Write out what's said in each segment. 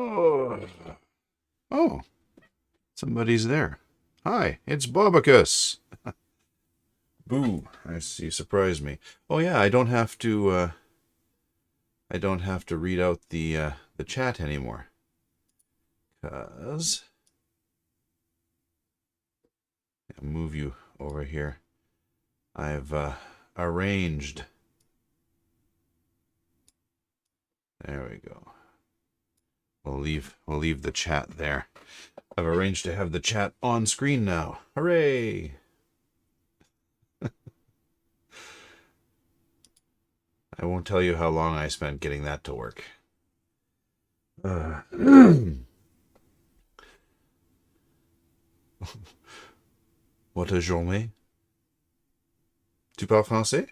Oh, oh, somebody's there. Hi, it's Bobicus. Boo! I see. You surprised me. Oh yeah, I don't have to. I don't have to read out the chat anymore. Cause I'll move you over here. I've arranged. There we go. We'll leave the chat there. I've arranged to have the chat on screen now. Hooray! I won't tell you how long I spent getting that to work. What a journée. Tu parles français?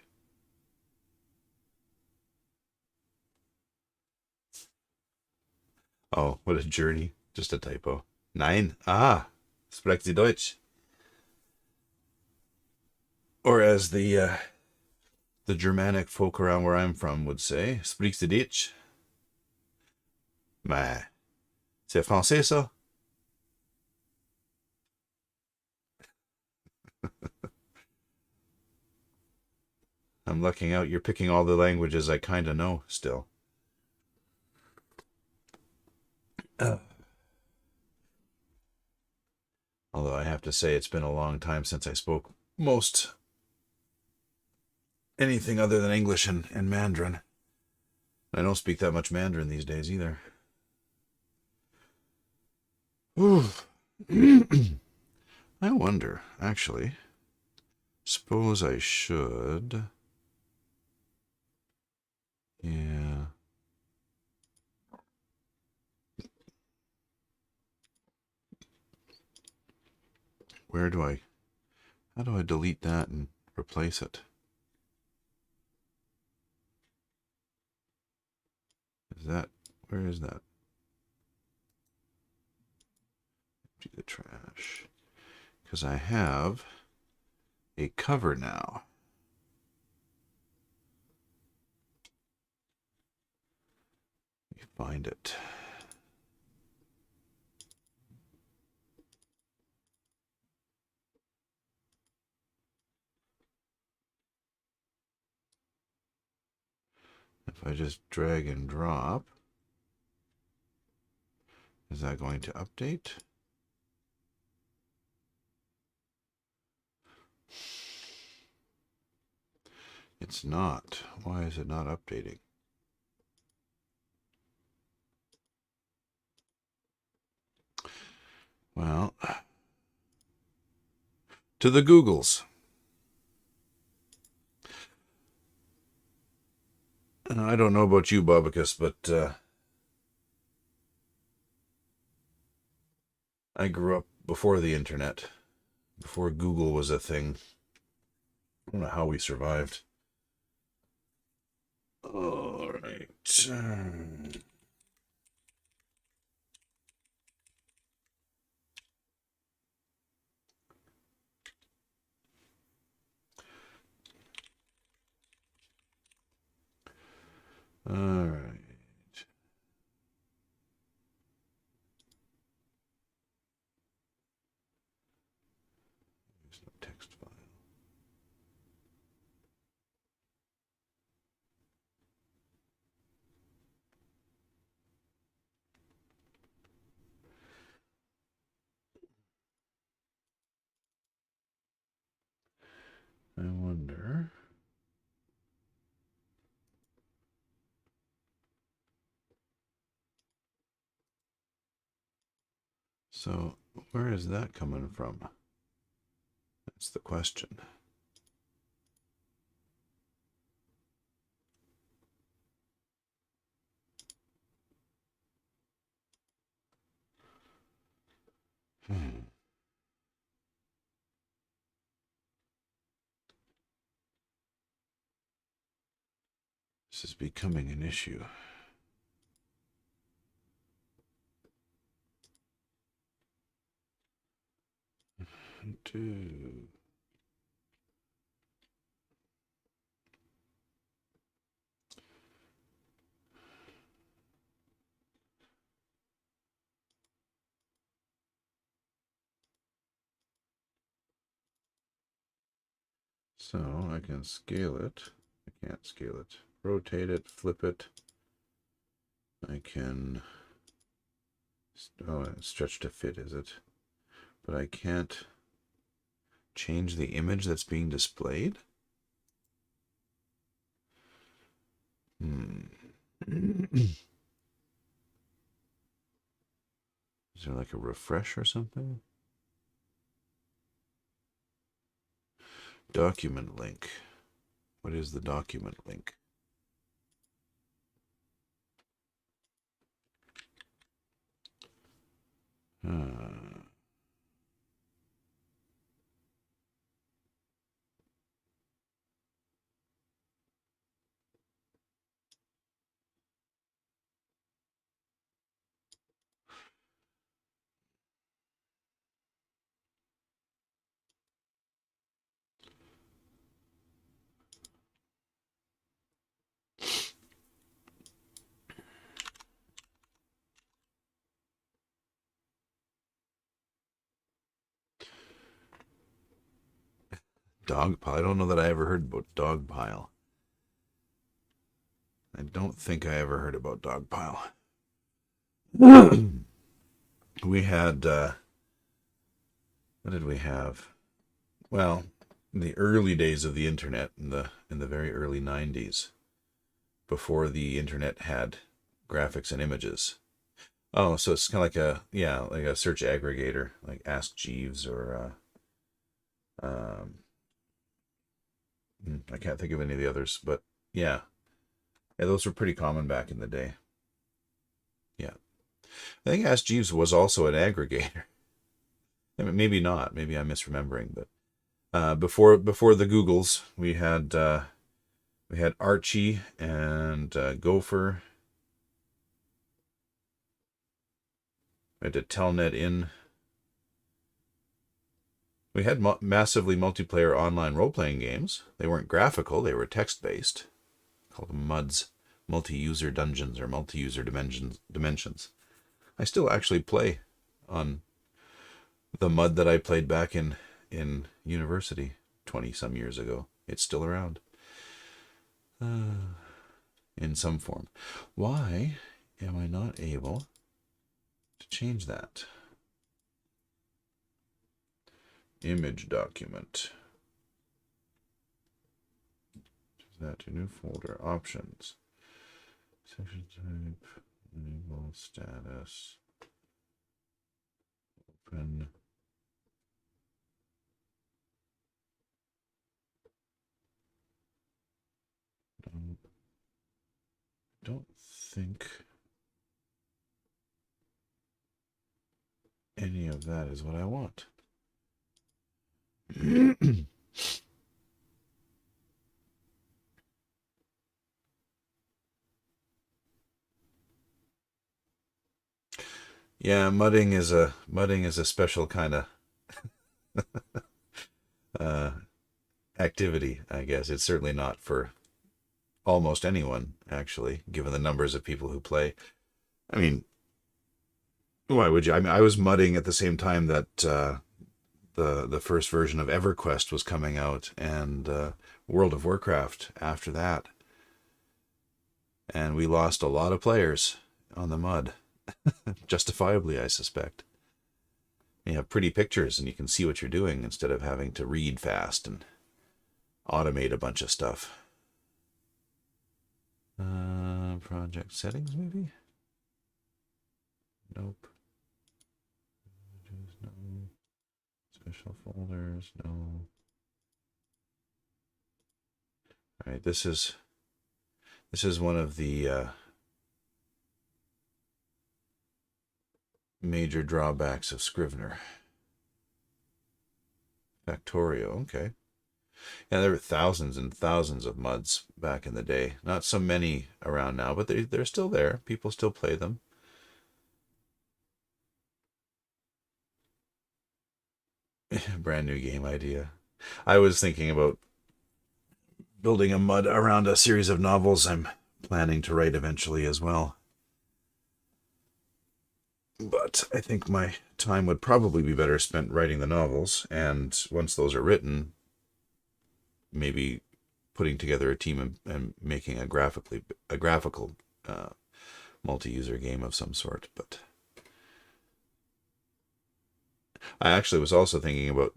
Oh, what a journey. Just a typo. Nein. Ah, spreekt sie Deutsch? Or as the Germanic folk around where I'm from would say, spreekt sie Deutsch? Mais, c'est français ça? I'm lucking out. You're picking all the languages I kind of know still. Although I have to say it's been a long time since I spoke most anything other than English and Mandarin. I don't speak that much Mandarin these days either. I wonder, actually. Suppose I should. Yeah. How do I delete that and replace it? Where is that? Empty the trash. Because I have a cover now. Let me find it. If I just drag and drop, is that going to update? It's not. Why is it not updating? Well, to the Googles. I don't know about you, Bobicus, but I grew up before the internet, before Google was a thing. I don't know how we survived. All right. All right. There's no text file. I wonder. So, where is that coming from? That's the question. This is becoming an issue. Two. So I can scale it. I can't scale it. Rotate it, flip it. I can... Oh, stretch to fit, is it? But I can't change the image that's being displayed? Is there like a refresh or something? Document link. What is the document link? Dogpile. I don't know that I ever heard about Dogpile. I don't think I ever heard about Dogpile. We had, what did we have? Well, in the early days of the internet, in the very early 90s, before the internet had graphics and images. Oh, so it's kind of like a search aggregator, like Ask Jeeves or I can't think of any of the others, but yeah, those were pretty common back in the day. Yeah, I think Ask Jeeves was also an aggregator. I mean, maybe not. Maybe I'm misremembering, but before the Googles, we had Archie and Gopher. We had a Telnet in. We had massively multiplayer online role-playing games. They weren't graphical, they were text-based. Called them MUDs, multi-user dungeons or multi-user dimensions. I still actually play on the MUD that I played back in university 20-some years ago. It's still around. In some form. Why am I not able to change that? Image document. That to new folder. Options. Section type. Enable status. Open. Don't think any of that is what I want. Yeah, mudding is a special kind of activity, I guess. It's certainly not for almost anyone, actually, given the numbers of people who play. I mean, why would you? I mean, I was mudding at the same time that the first version of EverQuest was coming out, and World of Warcraft after that. And we lost a lot of players on the mud. Justifiably, I suspect. You have pretty pictures and you can see what you're doing instead of having to read fast and automate a bunch of stuff. Project settings, maybe? Nope. No. Special folders, no. All right, this is one of the major drawbacks of Scrivener. Factorio, okay. Yeah, there were thousands and thousands of MUDs back in the day. Not so many around now, but they're still there. People still play them. Brand new game idea. I was thinking about building a MUD around a series of novels I'm planning to write eventually as well. But I think my time would probably be better spent writing the novels, and once those are written, maybe putting together a team and making a graphical multi-user game of some sort. But I actually was also thinking about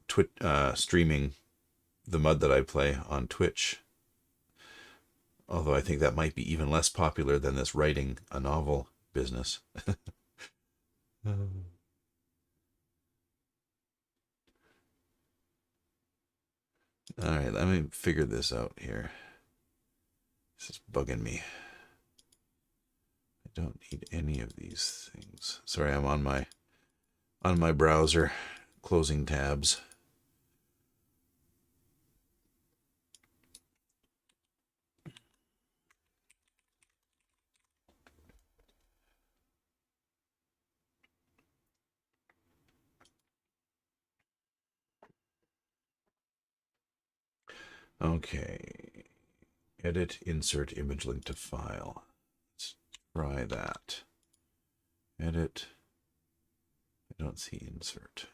streaming the MUD that I play on Twitch. Although I think that might be even less popular than this writing a novel business. All right, let me figure this out here. This is bugging me. I don't need any of these things. Sorry, I'm on my browser, closing tabs. Okay. Edit, insert image link to file. Let's try that. Edit. I don't see insert.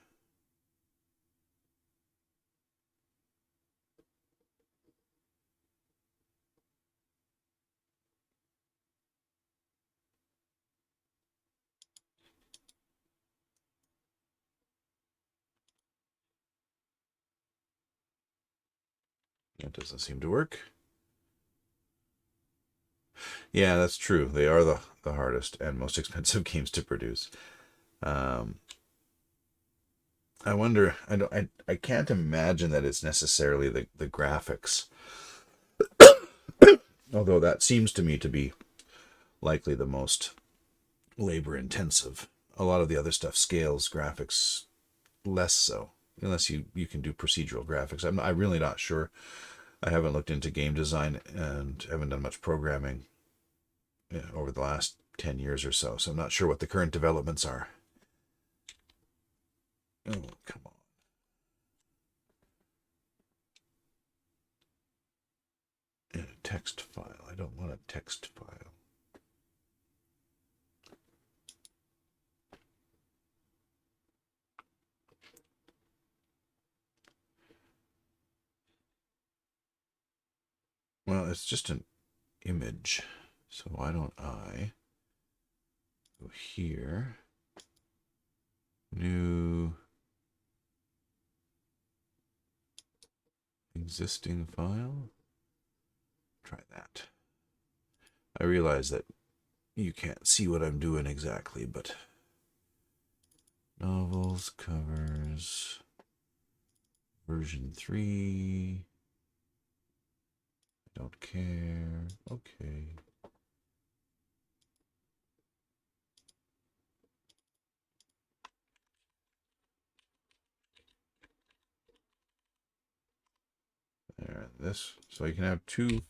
That doesn't seem to work. Yeah, that's true. They are the hardest and most expensive games to produce. I wonder. I can't imagine that it's necessarily the graphics. Although that seems to me to be likely the most labor intensive. A lot of the other stuff scales graphics less so, unless you can do procedural graphics. I'm really not sure. I haven't looked into game design and haven't done much programming over the last 10 years or so, so I'm not sure what the current developments are. Oh, come on. In a text file. I don't want a text file. Well, it's just an image. So why don't I go here, new existing file, try that. I realize that you can't see what I'm doing exactly, but novels, covers, version 3, I don't care, okay. There, this, so you can have 2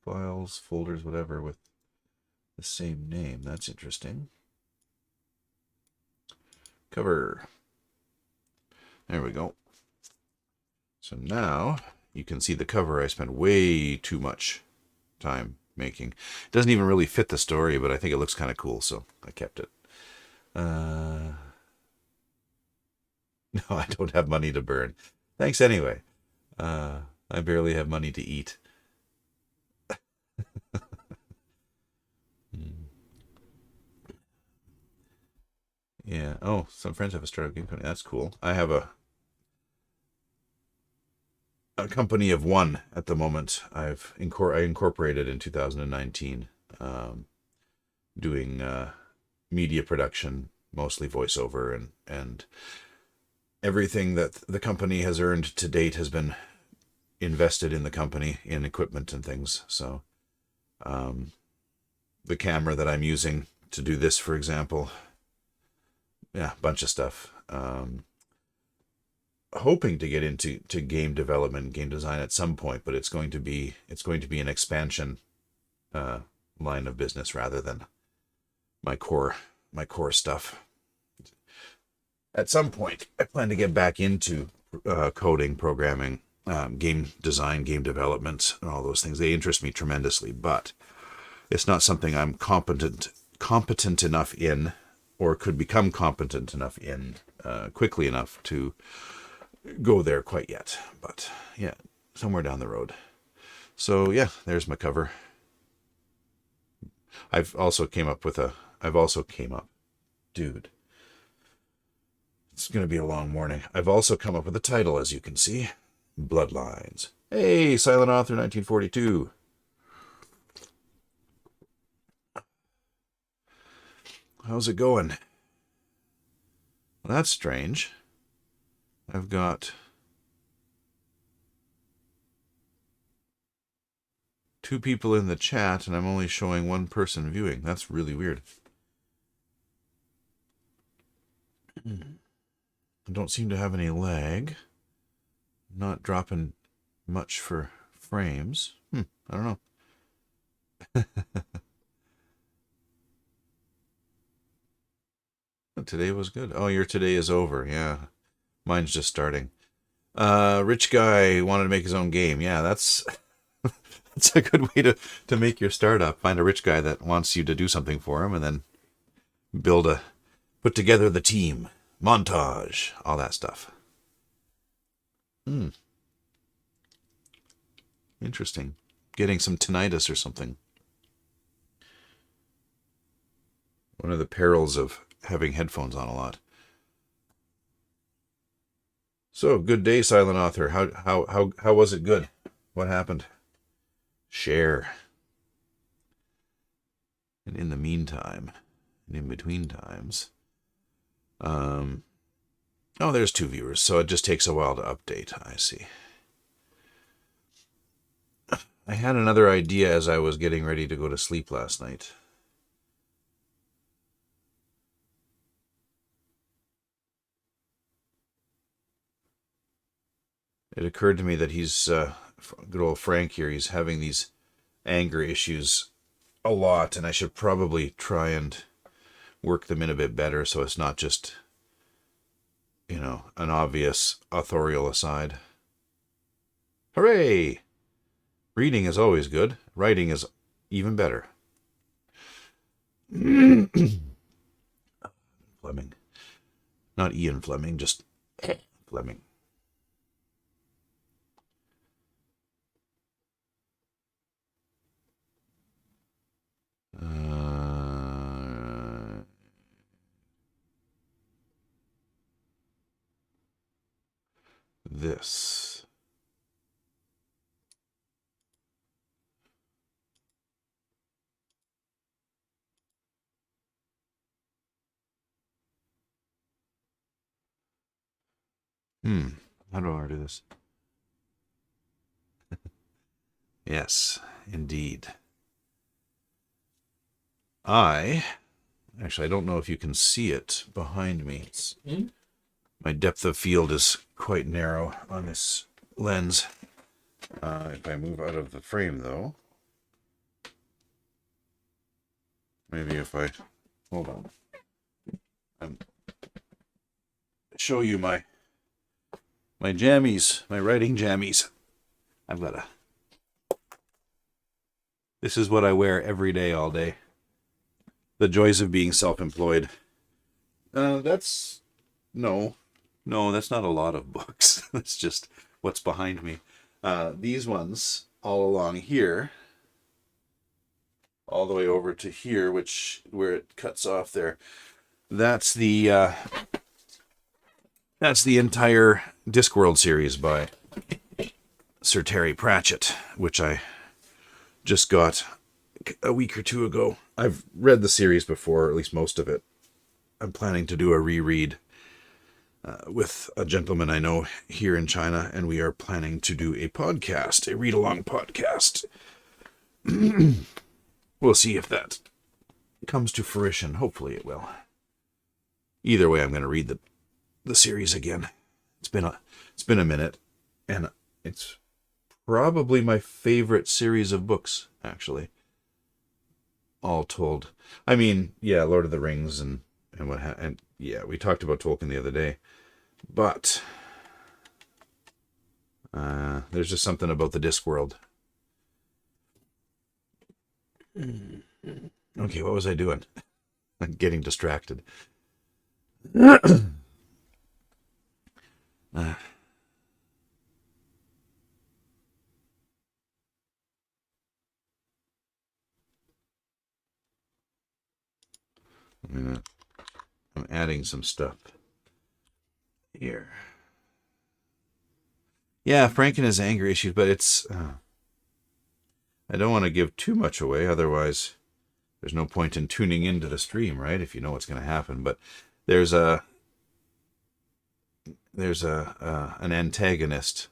files, folders, whatever, with the same name. That's interesting. Cover. There we go. So now you can see the cover I spent way too much time making. It doesn't even really fit the story, but I think it looks kind of cool, so I kept it. No, I don't have money to burn. Thanks anyway. I barely have money to eat. Yeah. Oh, some friends have a startup game company. That's cool. I have a company of one at the moment. I incorporated in 2019, doing media production, mostly voiceover, and everything that the company has earned to date has been invested in the company in equipment and things. So the camera that I'm using to do this, for example, yeah, a bunch of stuff. Hoping to get into game development, game design at some point, but it's going to be an expansion line of business rather than my core stuff. At some point, I plan to get back into coding, programming, game design, game development, and all those things. They interest me tremendously, but it's not something I'm competent enough in, or could become competent enough in quickly enough to go there quite yet, but yeah, somewhere down the road. So yeah, there's my cover. I've also came up, dude. It's going to be a long morning. I've also come up with a title, as you can see. Bloodlines. Hey, Silent Author 1942. How's it going? Well, that's strange. I've got 2 people in the chat, and I'm only showing 1 person viewing. That's really weird. I don't seem to have any lag. Not dropping much for frames. I don't know. Today was good. Oh, your today is over. Yeah. Mine's just starting. Rich guy wanted to make his own game. Yeah, that's that's a good way to make your startup. Find a rich guy that wants you to do something for him, and then put together the team. Montage. All that stuff. Interesting. Getting some tinnitus or something. One of the perils of having headphones on a lot. So, good day, Silent Author. How was it good? What happened? Share. And in the meantime, and in between times, oh, there's 2 viewers, so it just takes a while to update. I see. I had another idea as I was getting ready to go to sleep last night. It occurred to me that he's, good old Frank here, he's having these anger issues a lot, and I should probably try and work them in a bit better so it's not just, an obvious authorial aside. Hooray! Reading is always good. Writing is even better. Fleming. Not Ian Fleming, just Fleming. This. How do I want to do this? Yes, indeed. Actually, I don't know if you can see it behind me. My depth of field is quite narrow on this lens. If I move out of the frame, though, maybe if I hold on, show you my jammies, my writing jammies. This is what I wear every day, all day. The joys of being self-employed. That's not a lot of books. That's just what's behind me. These ones all along here, all the way over to here, where it cuts off there. That's the entire Discworld series by Sir Terry Pratchett, which I just got a week or 2 ago. I've read the series before, or at least most of it. I'm planning to do a reread with a gentleman I know here in China, and we are planning to do a podcast, a read-along podcast. We'll see if that comes to fruition. Hopefully it will. Either way, I'm going to read the series again. It's been a minute, and it's probably my favorite series of books, actually. All told. I mean, yeah, Lord of the Rings and yeah, we talked about Tolkien the other day, but there's just something about the Discworld. Okay, what was I doing? I'm getting distracted. I'm adding some stuff here. Yeah, Frank and his anger issues, but it's... I don't want to give too much away, otherwise there's no point in tuning into the stream, right? If you know what's going to happen. But there's an antagonist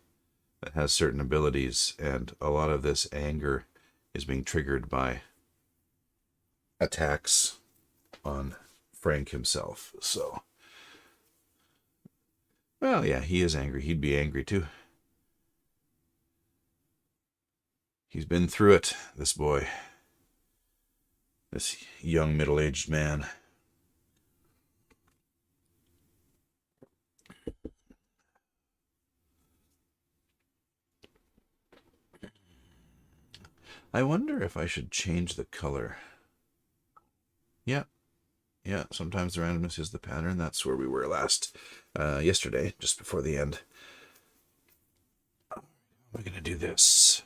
that has certain abilities, and a lot of this anger is being triggered by attacks on Frank himself. So, well, yeah, he is angry. He'd be angry too. He's been through it, this boy. This young middle-aged man. I wonder if I should change the color. Yeah. Yeah, sometimes the randomness is the pattern. That's where we were yesterday, just before the end. We're going to do this.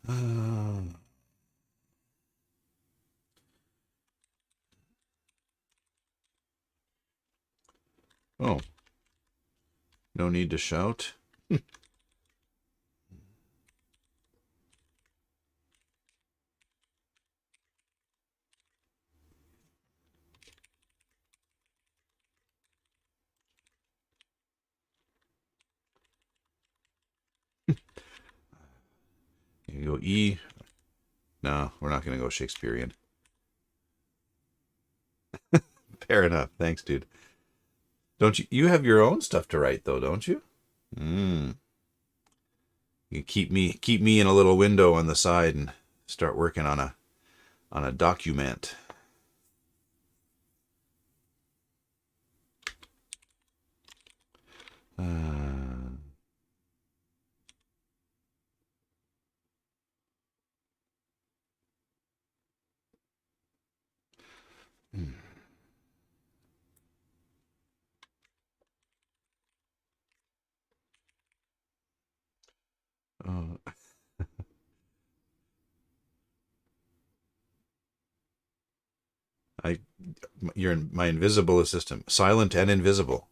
Oh. No need to shout. You go E. No, we're not going to go Shakespearean. Fair enough. Thanks, dude. Don't you have your own stuff to write though, don't you? You keep me in a little window on the side and start working on a document. Oh. You're my invisible assistant, silent and invisible.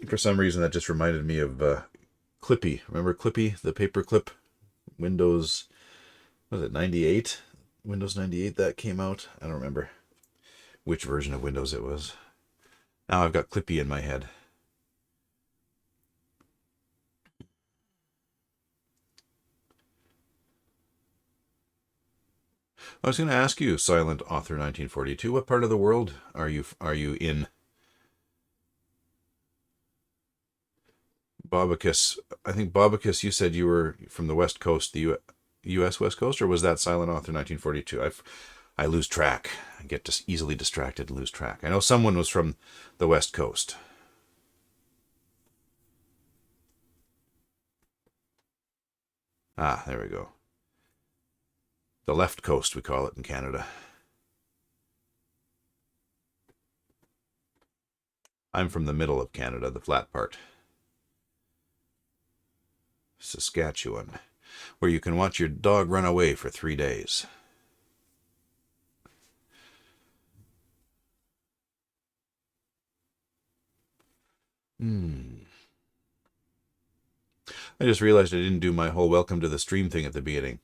For some reason, that just reminded me of Clippy. Remember Clippy, the paperclip Windows? Was it 98? Windows 98 that came out. I don't remember which version of Windows it was. Now I've got Clippy in my head. I was going to ask you, Silent Author 1942, what part of the world are you in? Bobicus, I think Bobicus, you said you were from the West Coast, the U.S. West Coast, or was that Silent Author 1942? I lose track. I get just easily distracted and lose track. I know someone was from the West Coast. Ah, there we go. The left coast, we call it in Canada. I'm from the middle of Canada, the flat part. Saskatchewan, where you can watch your dog run away for 3 days. I just realized I didn't do my whole welcome to the stream thing at the beginning.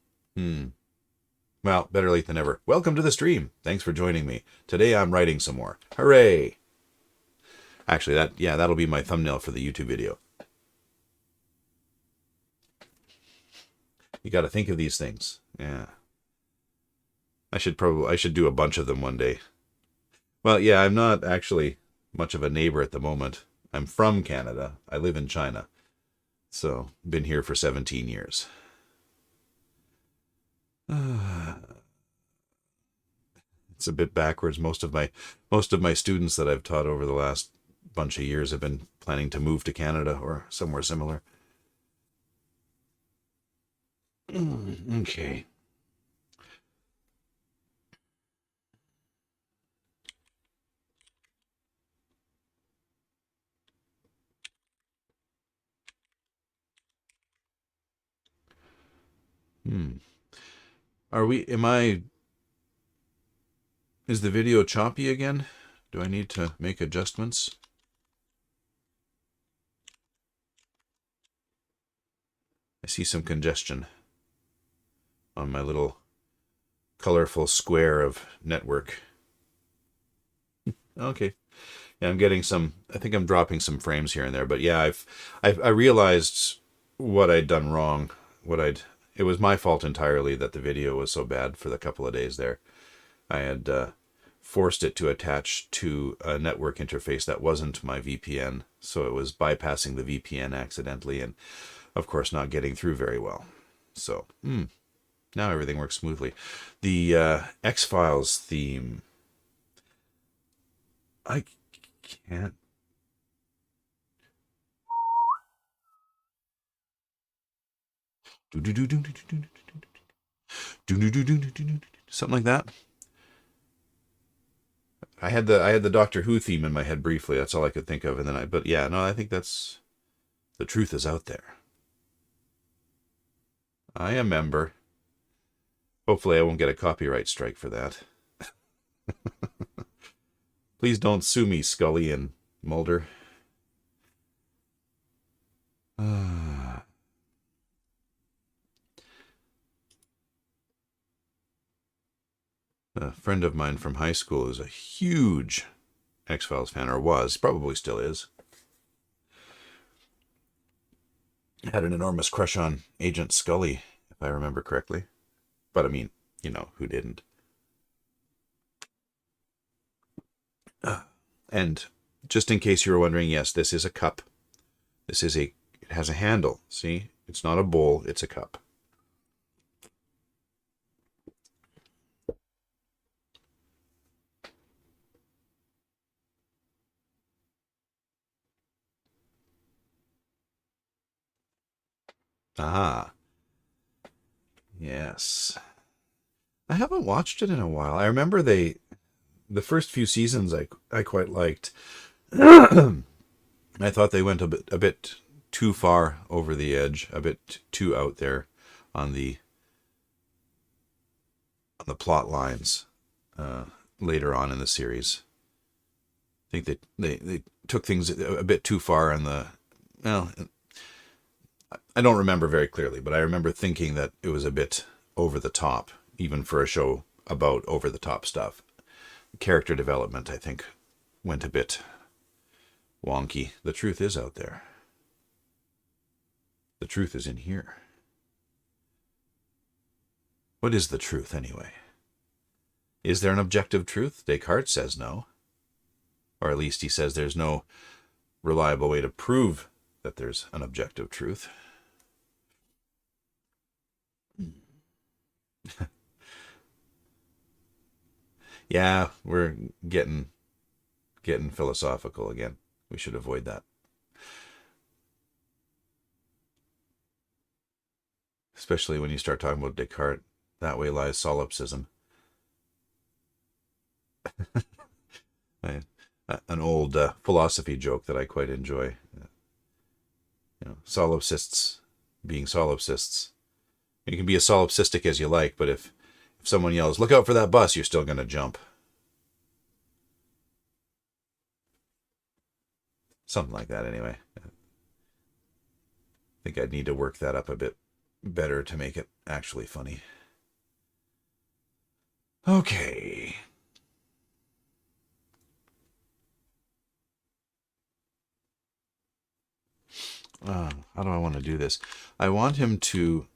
Well, better late than never. Welcome to the stream. Thanks for joining me. Today I'm writing some more. Hooray! Actually, that'll be my thumbnail for the YouTube video. You got to think of these things. Yeah. I should do a bunch of them one day. Well, yeah, I'm not actually much of a neighbor at the moment. I'm from Canada. I live in China. So, been here for 17 years. It's a bit backwards. Most of my students that I've taught over the last bunch of years have been planning to move to Canada or somewhere similar. Okay. Are we, is the video choppy again? Do I need to make adjustments? I see some congestion on my little colorful square of network. Okay. Yeah, I'm getting some, I think I'm dropping some frames here and there, but yeah, I realized what I'd done wrong. It was my fault entirely that the video was so bad for the couple of days there. I had forced it to attach to a network interface that wasn't my VPN, so it was bypassing the VPN accidentally and, of course, not getting through very well. So, now everything works smoothly. The X-Files theme, I can't. Something like that. I had the Doctor Who theme in my head briefly. That's all I could think of, and then but yeah, no, I think that's the truth is out there. I am a member. Hopefully, I won't get a copyright strike for that. Please don't sue me, Scully and Mulder. A friend of mine from high school is a huge X-Files fan, or was, probably still is. Had an enormous crush on Agent Scully, if I remember correctly. But I mean, you know, who didn't? And just in case you were wondering, yes, this is a cup. It has a handle. See? It's not a bowl, it's a cup. Ah. Yes. I haven't watched it in a while. I remember the first few seasons I quite liked. I thought they went a bit too far over the edge, a bit too out there on the plot lines later on in the series. I think they took things a bit too far on the, well, I don't remember very clearly, but I remember thinking that it was a bit over the top, even for a show about over the top stuff. Character development, I think, went a bit wonky. The truth is out there. The truth is in here. What is the truth, anyway? Is there an objective truth? Descartes says no. Or at least he says there's no reliable way to prove that there's an objective truth. Yeah, we're getting philosophical again. We should avoid that. Especially when you start talking about Descartes. That way lies solipsism. An old philosophy joke that I quite enjoy. Solipsists being solipsists. You can be as solipsistic as you like, but if someone yells, "Look out for that bus," you're still going to jump. Something like that, anyway. I think I'd need to work that up a bit better to make it actually funny. Okay. How do I want to do this? I want him to...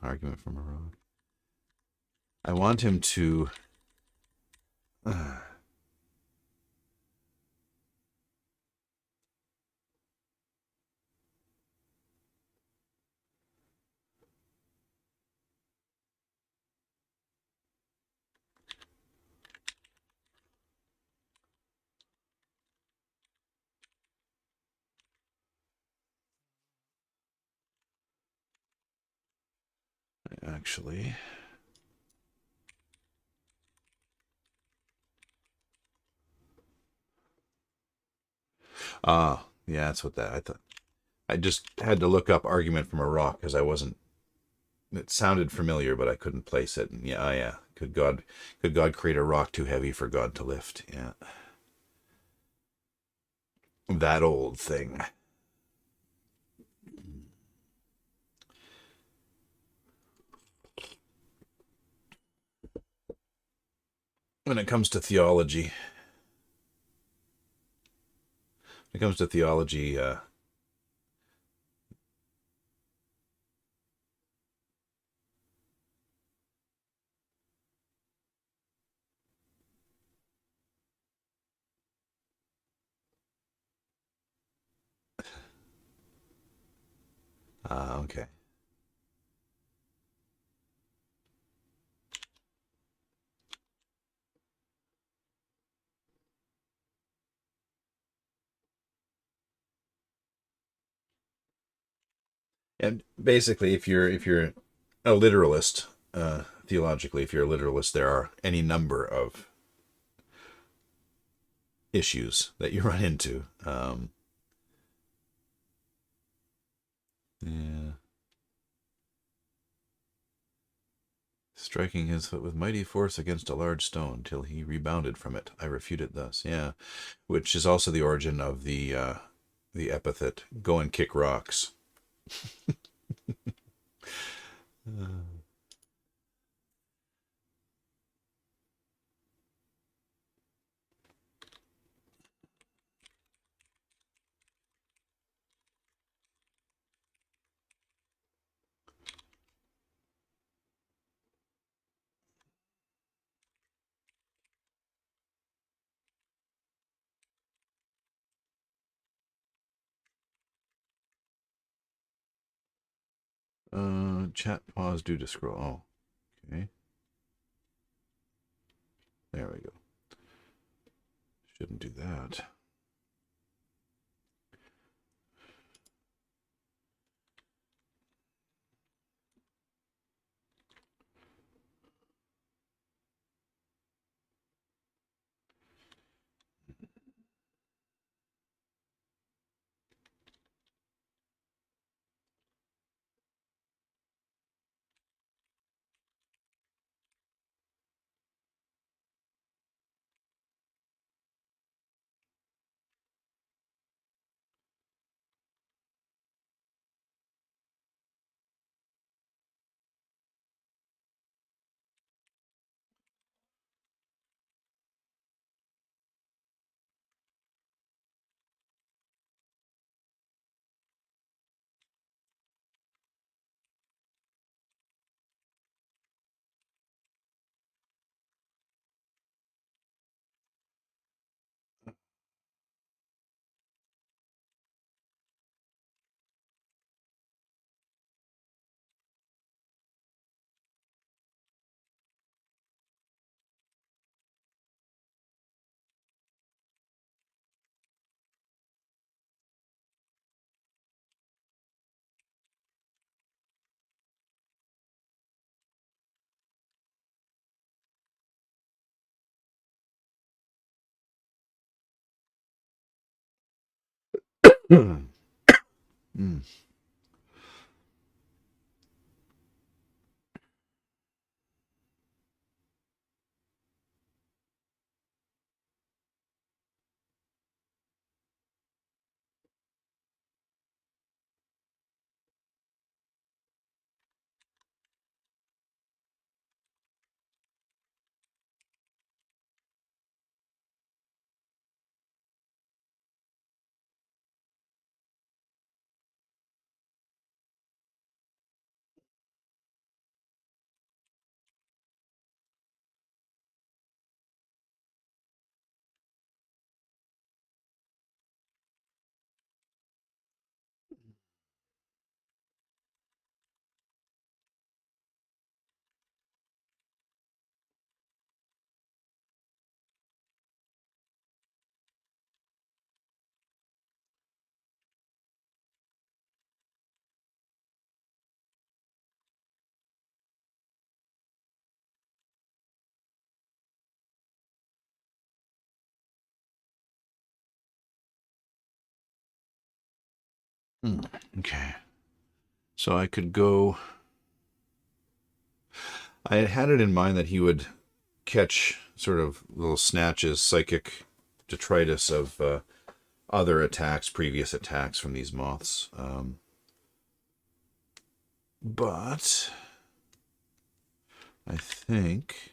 argument from a rogue. I want him to... actually... yeah, that's what that... I thought... I just had to look up argument from a rock because I wasn't. It sounded familiar, but I couldn't place it. And yeah, oh yeah. Could God create a rock too heavy for God to lift? Yeah, that old thing. When it comes to theology, when it comes to theology, okay. And basically, if you're a literalist, theologically, if you're a literalist, there are any number of issues that you run into. Yeah. Striking his foot with mighty force against a large stone till he rebounded from it. I refute it thus. Yeah, which is also the origin of the epithet "go and kick rocks." Chat pause due to scroll. Oh, okay. There we go. Shouldn't do that. Mm. Okay. So I could go. I had it in mind that he would catch sort of little snatches, psychic detritus of other attacks, previous attacks from these moths. But I think.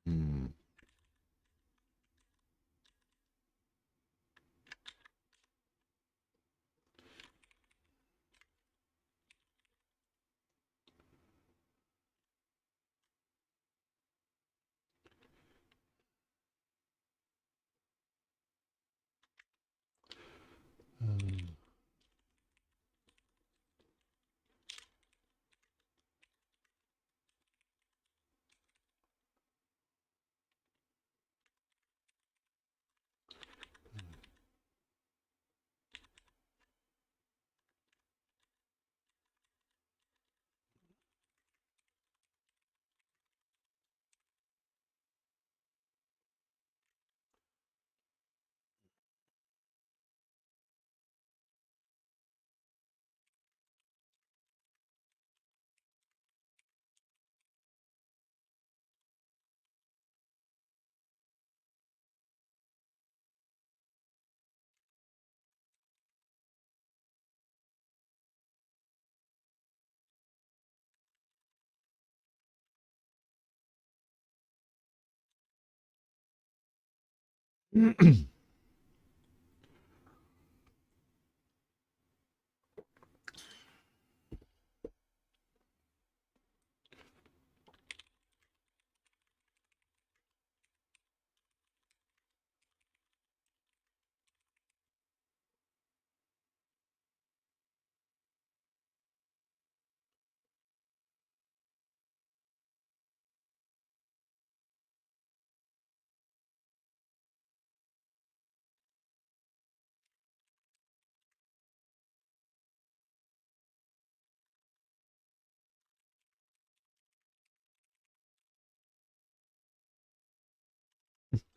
Hmm.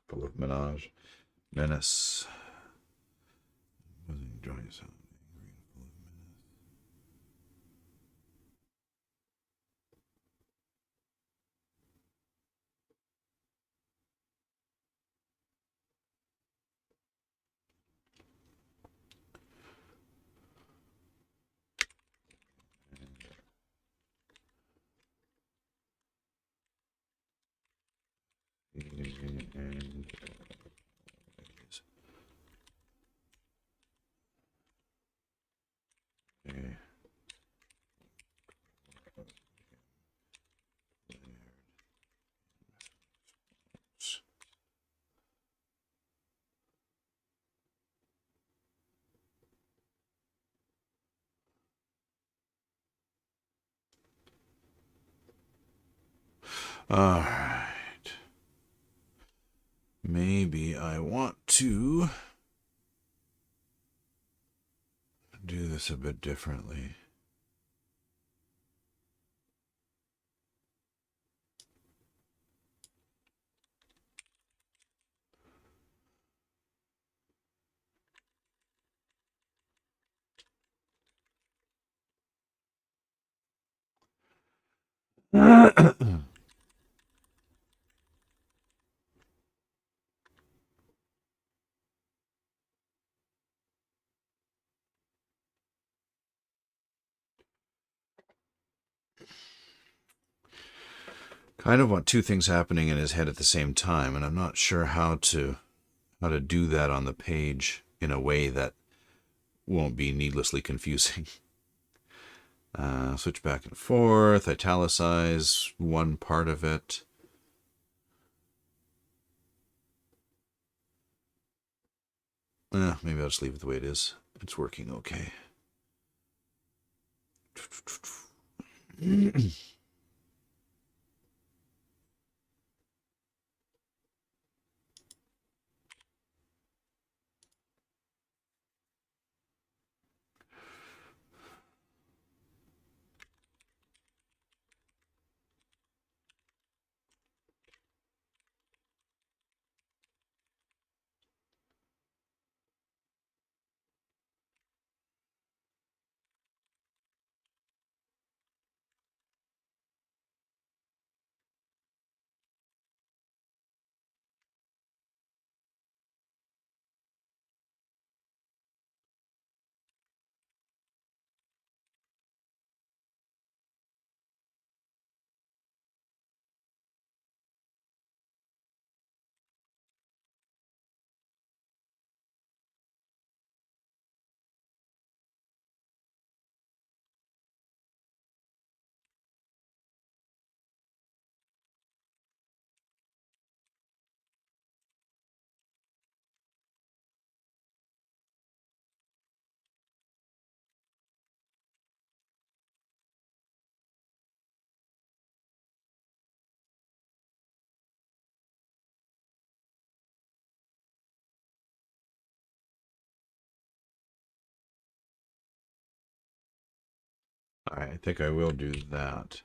Full of menage, menace. Enjoying yourself. And okay. All right. Maybe I want to do this a bit differently. Kind of want two things happening in his head at the same time, and I'm not sure how to do that on the page in a way that won't be needlessly confusing. Switch back and forth, italicize one part of it. Maybe I'll just leave it the way it is. It's working okay. I think I will do that.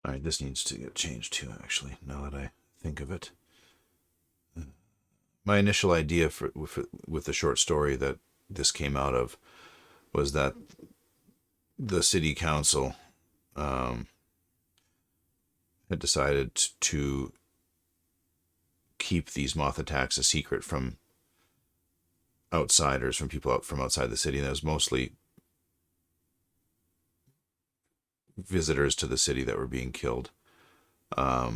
All right, this needs to get changed too, actually, now that I think of it. My initial idea with the short story that this came out of was that the city council had decided to keep these moth attacks a secret from outsiders, from people out from outside the city. And that was mostly visitors to the city that were being killed. I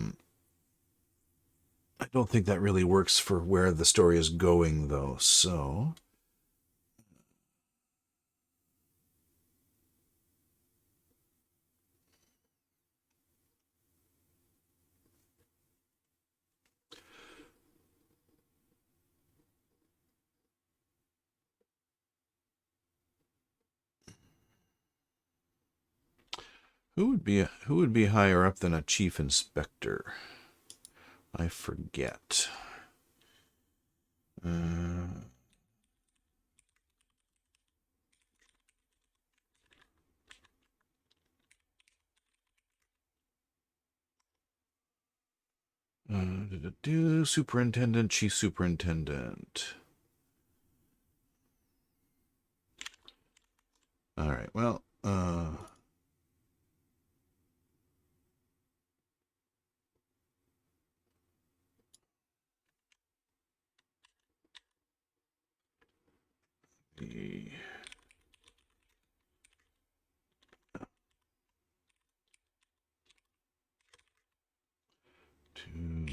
don't think that really works for where the story is going, though. So who would be higher up than a chief inspector? I forget. Superintendent, chief superintendent. All right. Well, the two.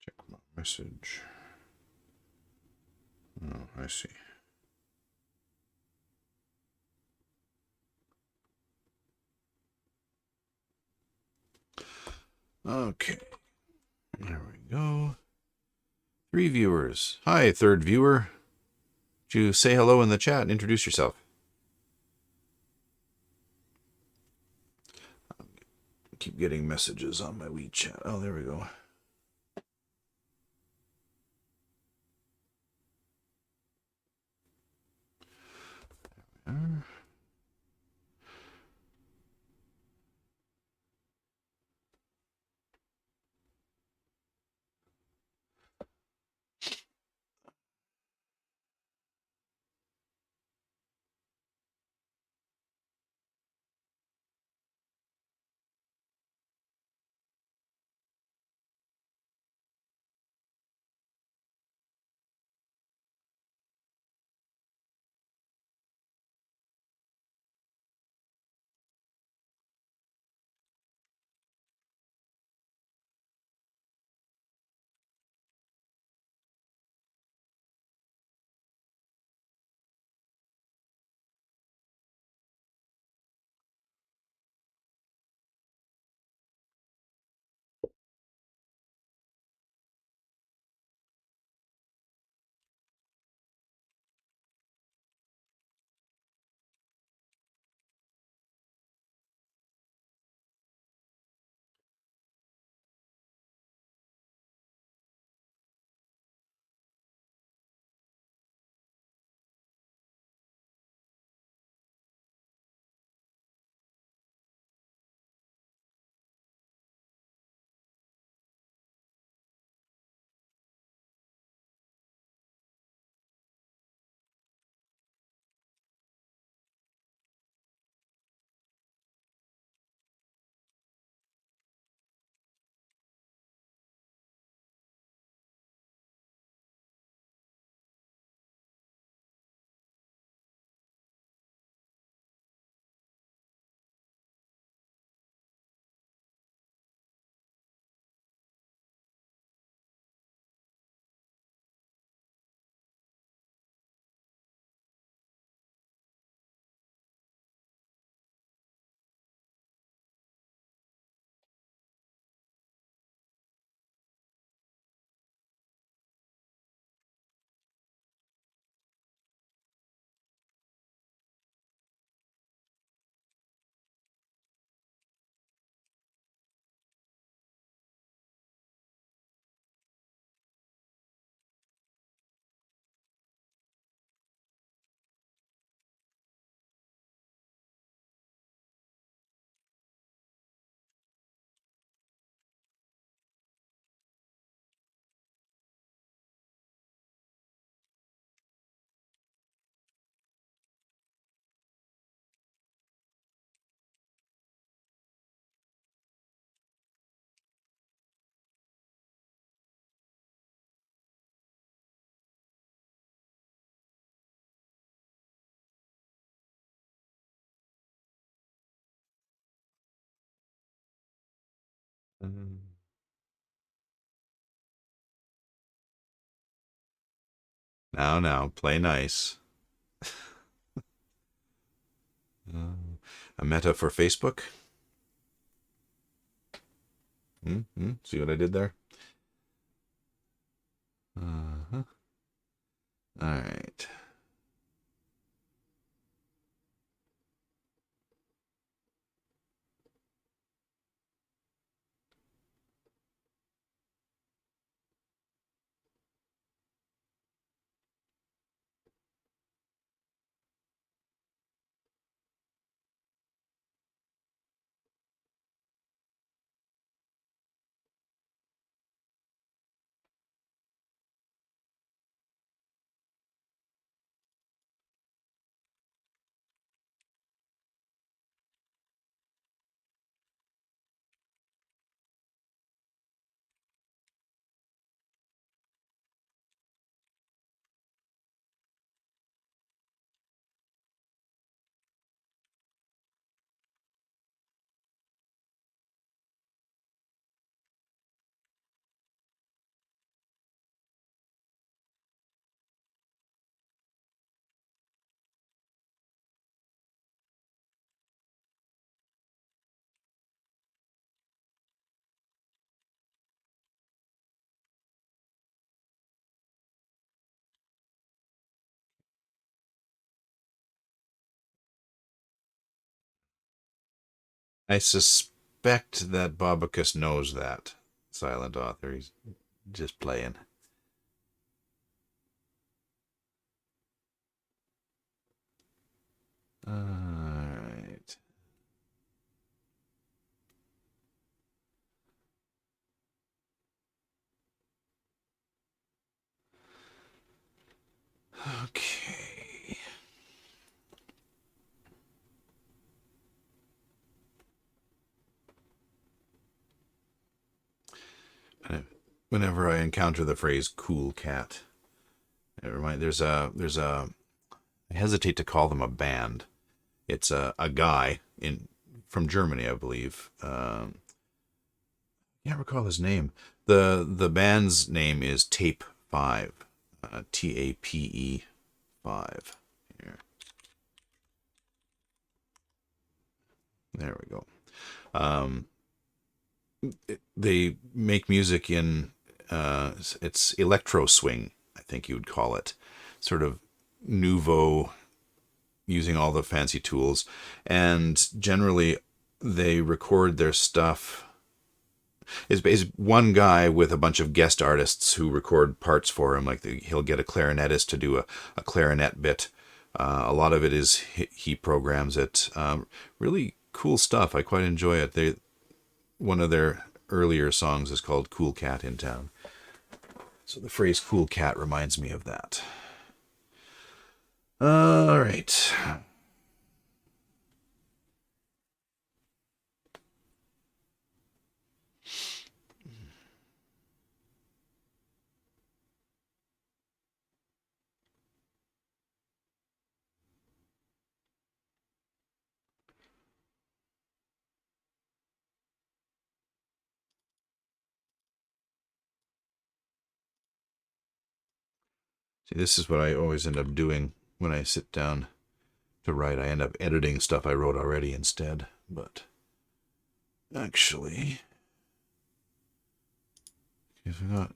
Check my message. Oh, I see. Okay. There we go. 3 viewers. Hi, third viewer. Would you say hello in the chat and introduce yourself? Keep getting messages on my WeChat. Oh, there we go. Now, play nice. A meta for Facebook. See what I did there? Uh-huh. All right. I suspect that Bobicus knows that. Silent author. He's just playing. Alright. Okay. Whenever I encounter the phrase "cool cat," it reminds there's a I hesitate to call them a band. It's a guy in from Germany, I believe. Can't recall his name. The band's name is Tape Five, Tape 5. Here, there we go. Um, they make music in it's electro swing, I think you would call it, sort of nouveau, using all the fancy tools, and generally they record their stuff. Is one guy with a bunch of guest artists who record parts for him. Like he'll get a clarinetist to do a clarinet bit. A lot of it is he programs it. Really cool stuff. I quite enjoy it. One of their earlier songs is called "Cool Cat in Town." So the phrase "cool cat" reminds me of that. All right. See, this is what I always end up doing when I sit down to write. I end up editing stuff I wrote already instead. But actually, if not,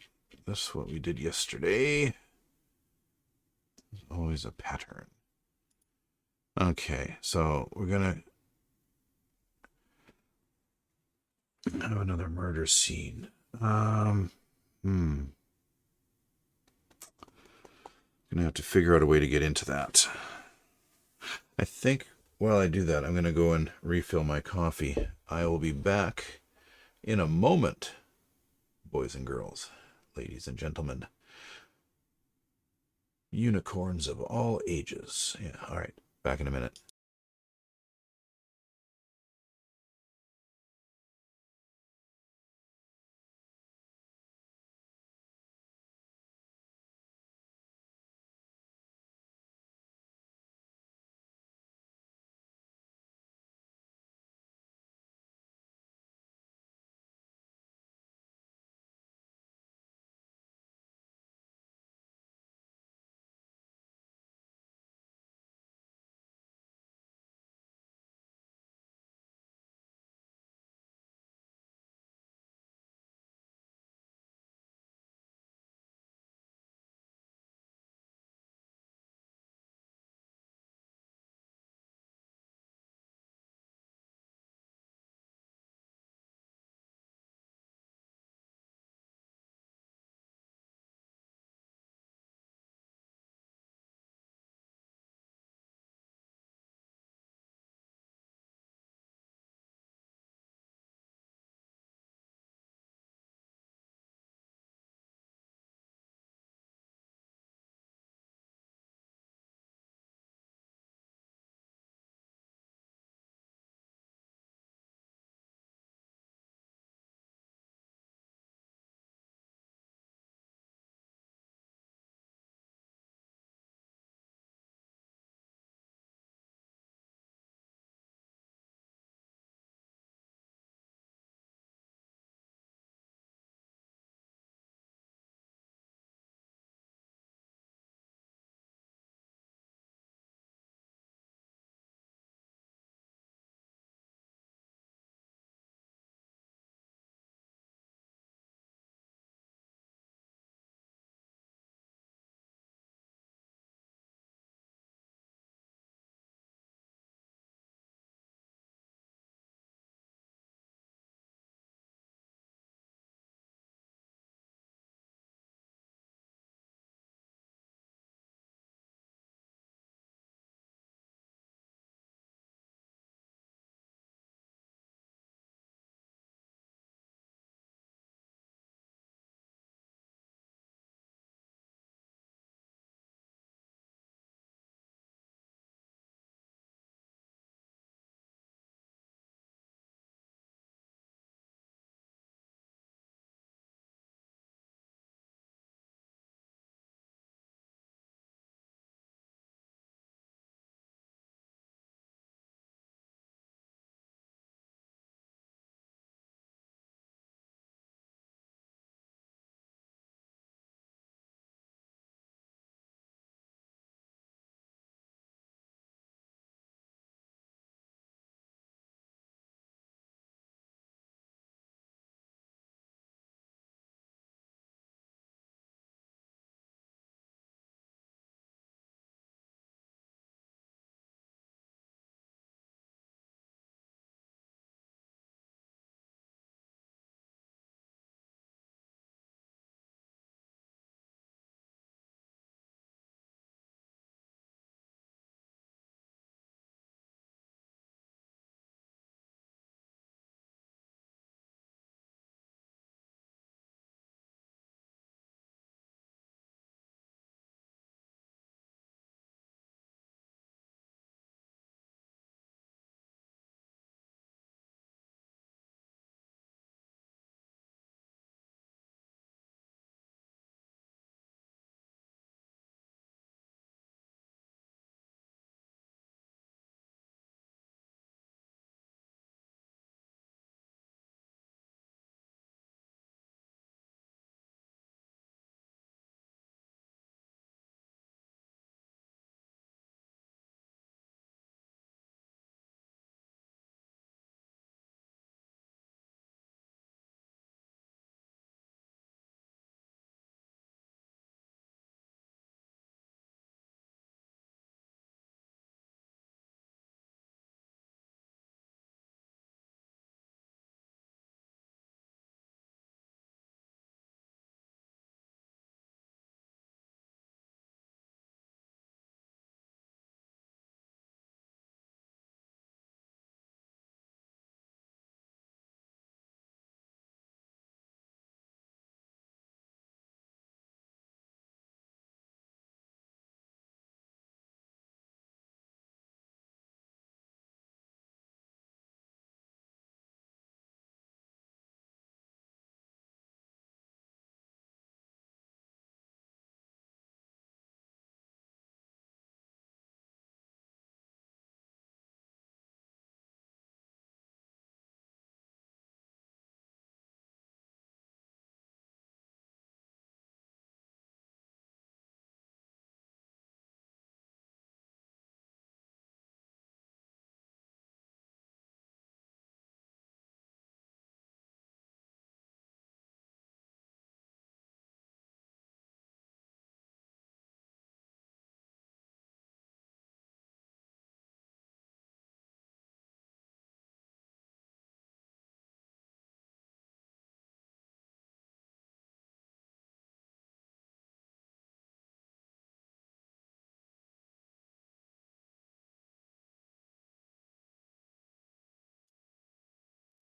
that's what we did yesterday. There's always a pattern. Okay, so we're gonna have another murder scene. Hmm. Gonna have to figure out a way to get into that. I think while I do that, I'm gonna go and refill my coffee. I will be back in a moment, boys and girls, ladies and gentlemen, unicorns of all ages. Yeah, all right. Back in a minute.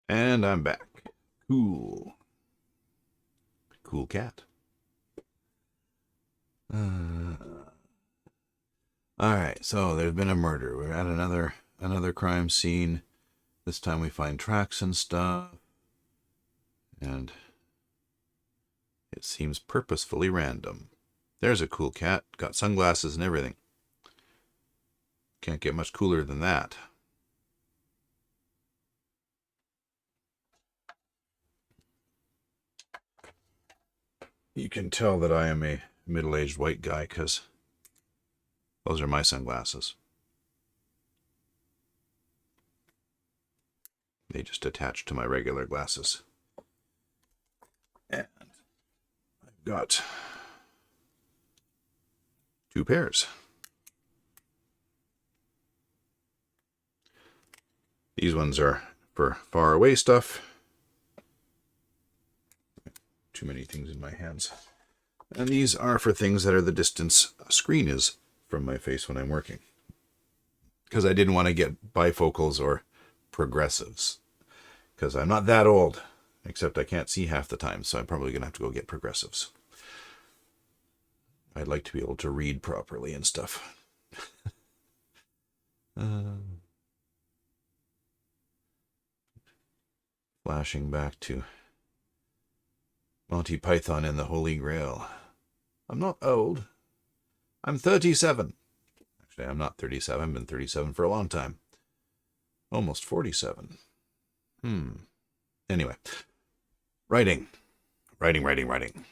And I'm back. Cool. Cool cat. Alright, so there's been a murder. We're at another crime scene. This time we find tracks and stuff. And it seems purposefully random. There's a cool cat. Got sunglasses and everything. Can't get much cooler than that. You can tell that I am a middle-aged white guy because those are my sunglasses. They just attach to my regular glasses. And I've got 2 pairs. These ones are for far away stuff. Too many things in my hands. And these are for things that are the distance a screen is from my face when I'm working. Because I didn't want to get bifocals or progressives. Because I'm not that old. Except I can't see half the time, so I'm probably going to have to go get progressives. I'd like to be able to read properly and stuff. Flashing back to Monty Python and the Holy Grail. I'm not old. I'm 37. Actually, I'm not 37. I've been 37 for a long time. Almost 47. Anyway. Writing. Writing.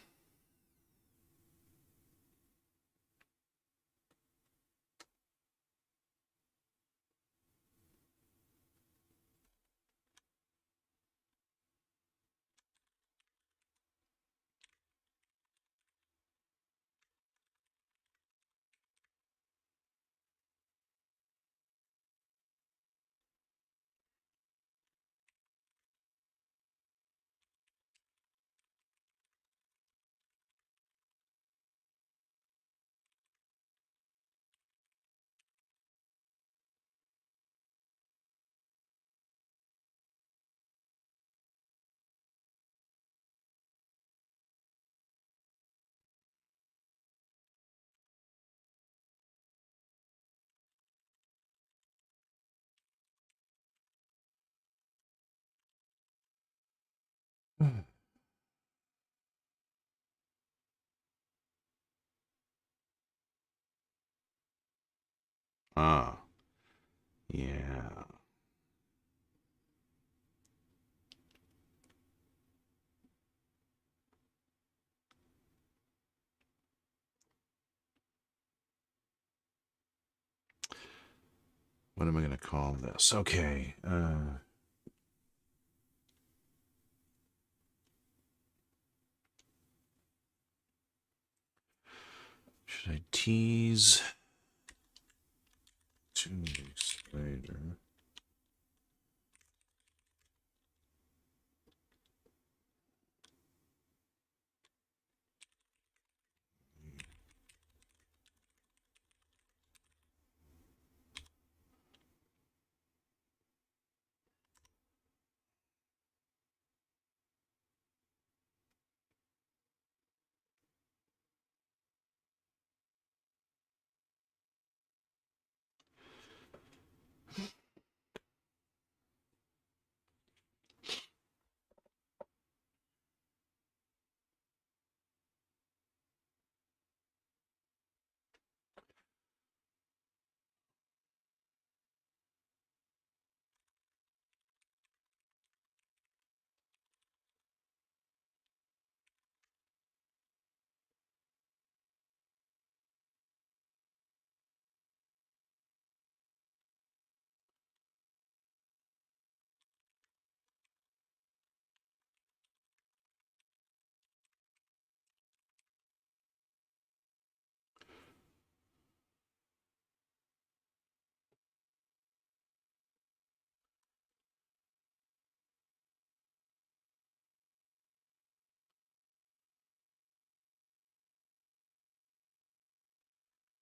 Ah. Yeah. What am I going to call this? Okay. Should I tease 2 weeks later?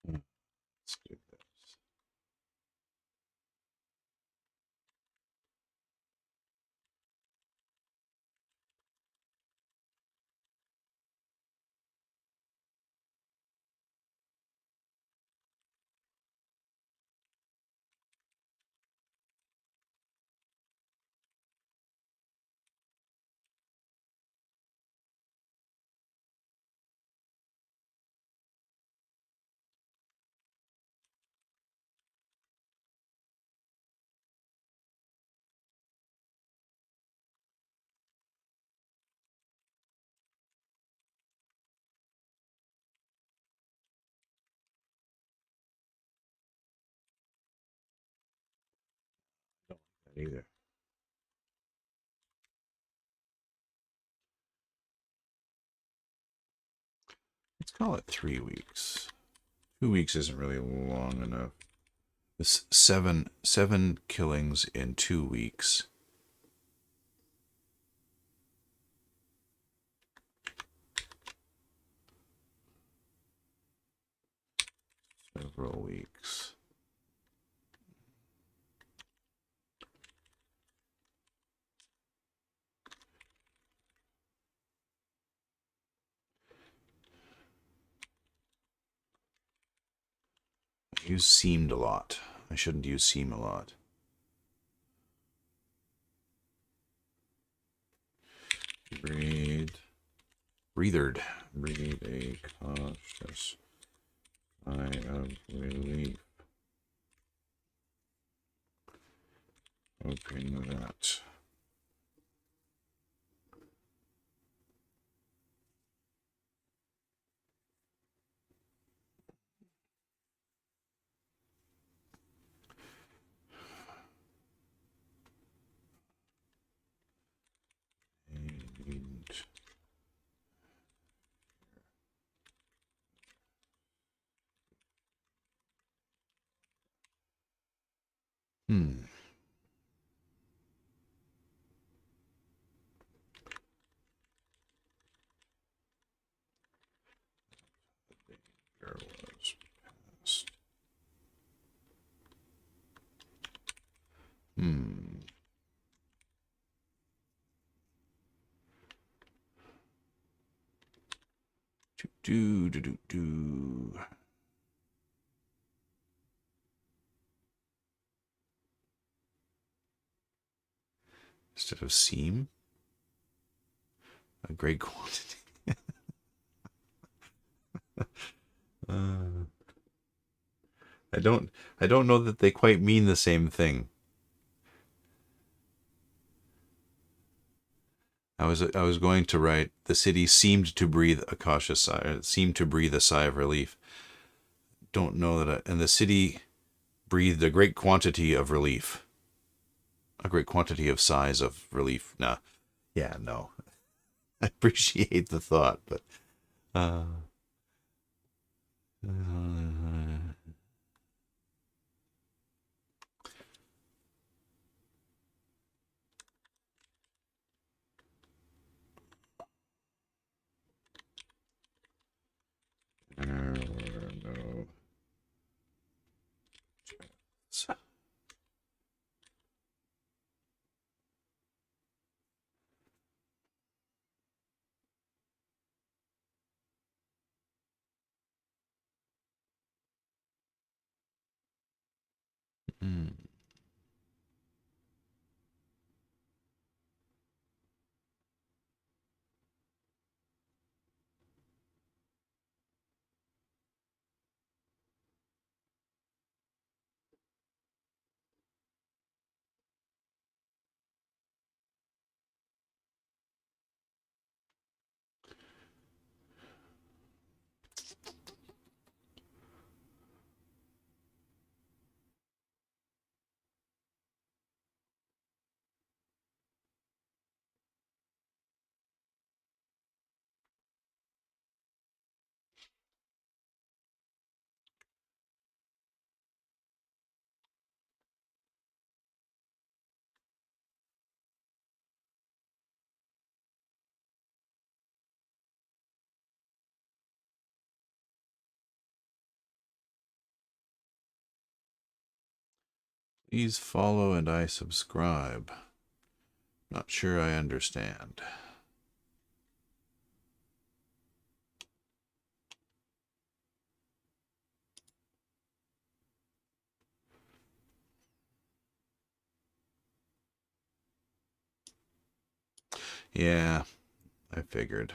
Let's do this. either. Let's call it 3 weeks. 2 weeks isn't really long enough. This seven killings in 2 weeks. Several weeks. I use seemed a lot. I shouldn't use seem a lot. Breathed a cautious sigh of relief. Hoping that. Hmm. There was past. Hmm. Do. Instead of seem, a great quantity. uh, I don't know that they quite mean the same thing. I was going to write the city seemed to breathe a cautious sigh, seemed to breathe a sigh of relief. Don't know that, and the city breathed a great quantity of relief, a great quantity of sighs of relief. Nah, yeah, no. I appreciate the thought, but uh, no. Mm. Please follow and I subscribe. Not sure I understand. Yeah, I figured.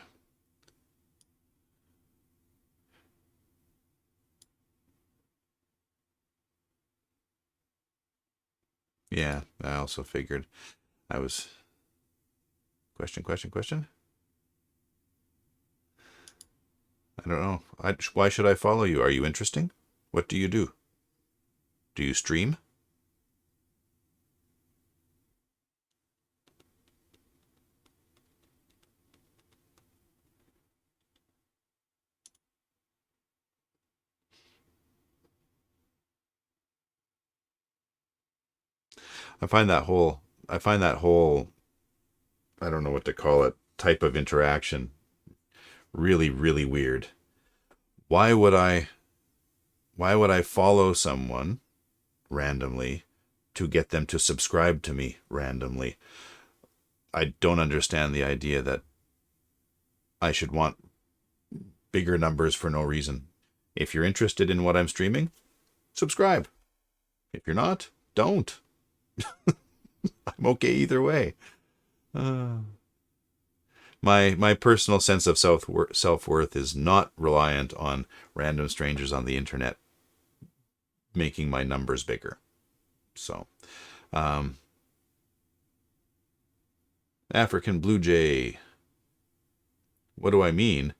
Yeah, I also figured. I was... Question? I don't know. Why should I follow you? Are you interesting? What do you do? Do you stream? I find that whole, I find that whole, I don't know what to call it, type of interaction really, really weird. Why would I, why would I follow someone randomly to get them to subscribe to me randomly? I don't understand the idea that I should want bigger numbers for no reason. If you're interested in what I'm streaming, subscribe. If you're not, don't. I'm okay either way. My personal sense of self-worth is not reliant on random strangers on the internet making my numbers bigger. So, African Blue Jay. What do I mean?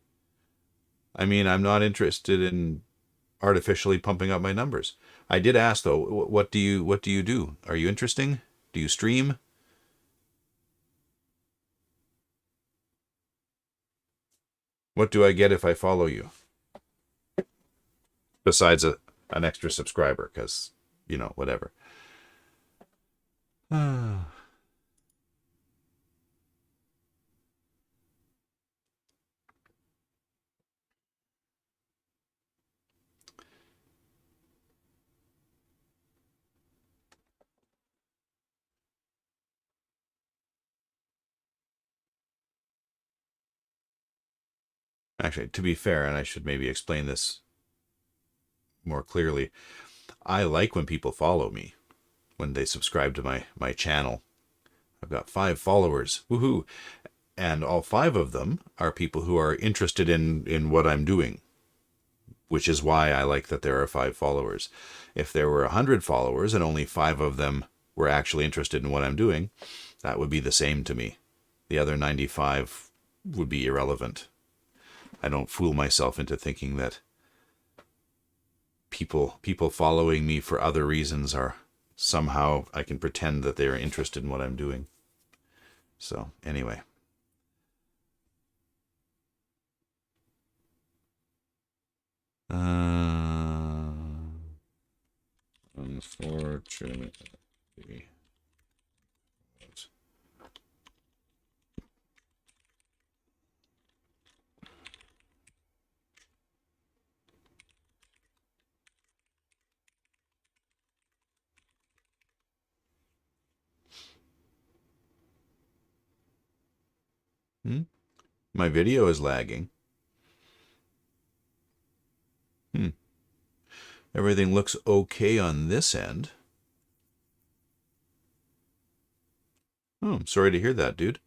I mean, I'm not interested in artificially pumping up my numbers. I did ask though, what do you do? Are you interesting? Do you stream? What do I get if I follow you? Besides an extra subscriber, because, you know, whatever. Actually, to be fair, and I should maybe explain this more clearly, I like when people follow me, when they subscribe to my channel. I've got 5 followers. Woohoo! And all 5 of them are people who are interested in what I'm doing, which is why I like that there are 5 followers. If there were 100 followers and only 5 of them were actually interested in what I'm doing, that would be the same to me. The other 95 would be irrelevant. I don't fool myself into thinking that people following me for other reasons are somehow, I can pretend that they are interested in what I'm doing. So, anyway. Unfortunately. My video is lagging. Everything looks okay on this end. Oh, I'm sorry to hear that, dude.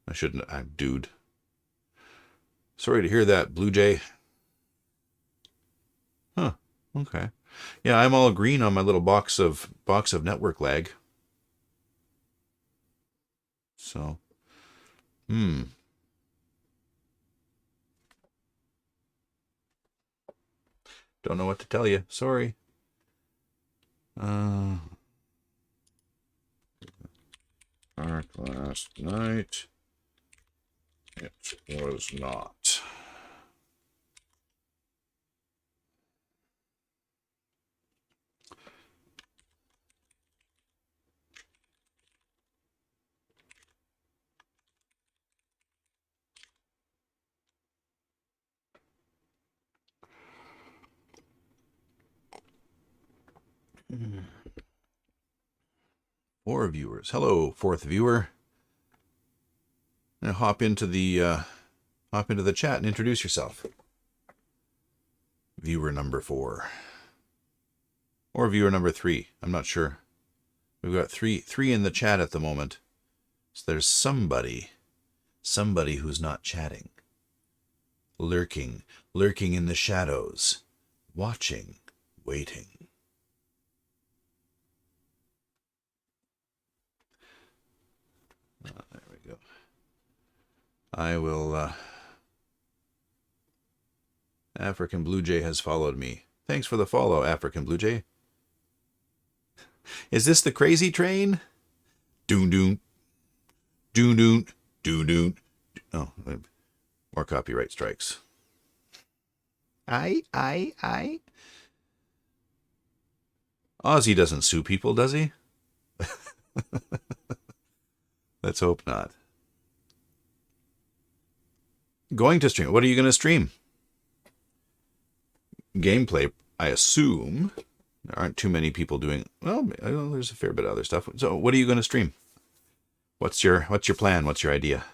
I shouldn't. I'm dude. Sorry to hear that, Blue Jay. Huh. Okay. Yeah, I'm all green on my little box of network lag. So, don't know what to tell you. Sorry. Last night, it was not. Four viewers. Hello, 4th viewer. Now hop into the chat and introduce yourself. Viewer number 4. Or viewer number 3. I'm not sure. We've got three in the chat at the moment. So there's somebody who's not chatting. Lurking in the shadows. Watching, waiting. There we go. I will, African Blue Jay has followed me. Thanks for the follow, African Blue Jay. Is this the crazy train? Doon doon. Doon doon. Doon doon. Oh, more copyright strikes. I. Ozzy doesn't sue people, does he? Let's hope not. Going to stream. What are you going to stream? Gameplay, I assume. There aren't too many people doing. Well, I know there's a fair bit of other stuff. So, what are you going to stream? What's your plan? What's your idea?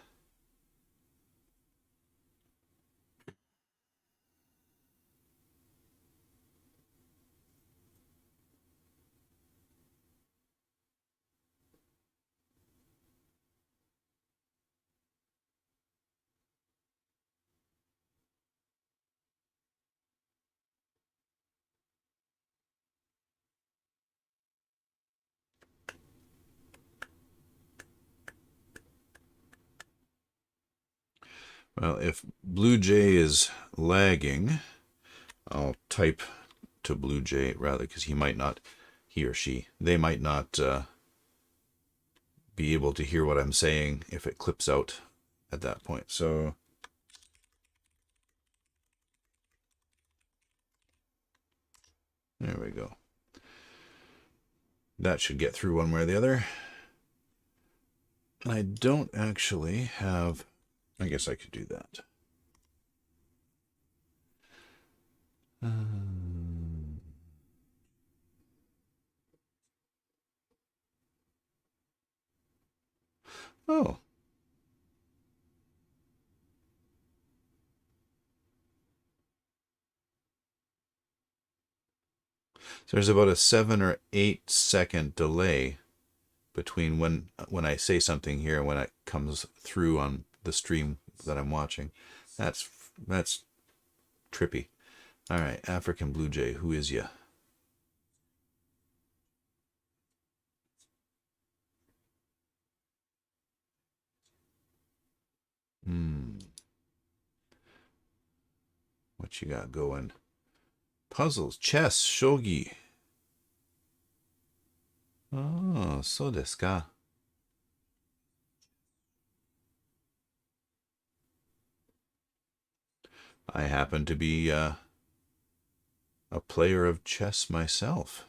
Well, if Blue Jay is lagging, I'll type to Blue Jay rather, because he or she, they might not be able to hear what I'm saying if it clips out at that point. So there we go. That should get through one way or the other. And I don't actually have... I guess I could do that. Oh. So there's about a 7 or 8 second delay between when I say something here and when it comes through on the stream that I'm watching. That's trippy. All right, African Blue Jay, who is ya? What you got going? Puzzles, chess, shogi. Oh, so desu ka. I happen to be a player of chess myself,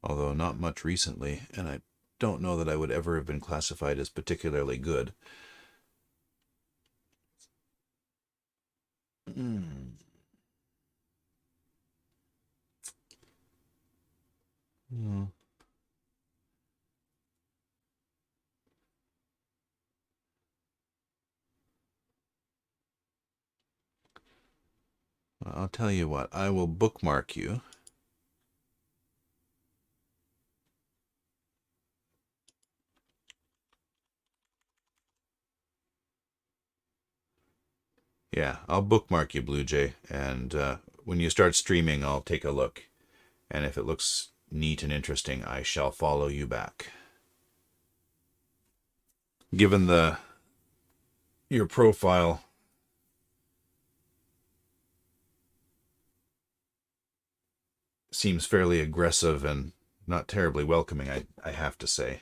although not much recently, and I don't know that I would ever have been classified as particularly good. Mm. Mm. I'll tell you what, I will bookmark you. Yeah, I'll bookmark you, Blue Jay, and when you start streaming, I'll take a look. And if it looks neat and interesting, I shall follow you back. Given your profile seems fairly aggressive and not terribly welcoming, I have to say.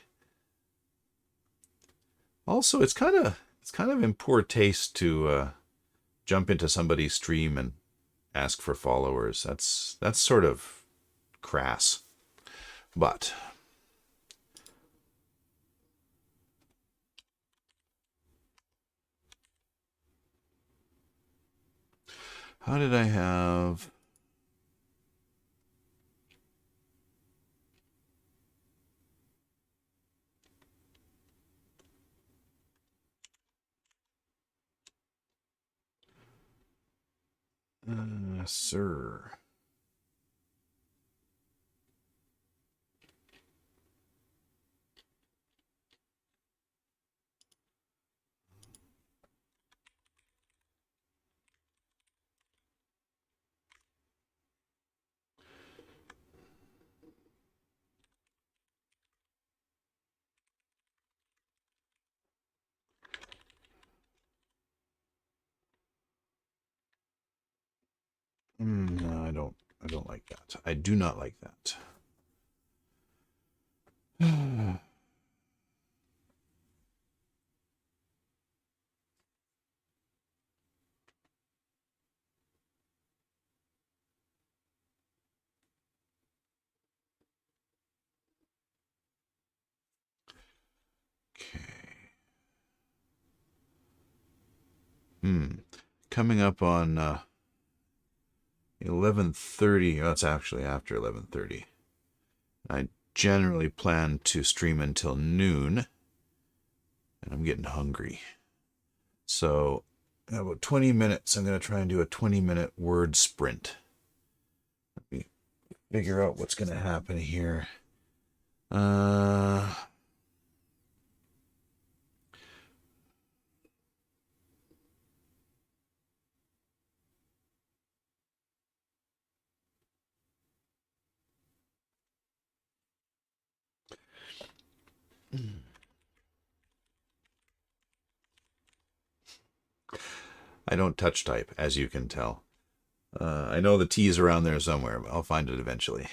Also, it's kind of in poor taste to jump into somebody's stream and ask for followers. That's sort of crass. But how did I have... sir. No, I don't like that. I do not like that. Coming up on 11:30. Oh, it's actually after 11:30. I generally plan to stream until noon, and I'm getting hungry. So, in about 20 minutes, I'm going to try and do a 20-minute word sprint. Let me figure out what's going to happen here. I don't touch type, as you can tell. I know the T is around there somewhere, but I'll find it eventually.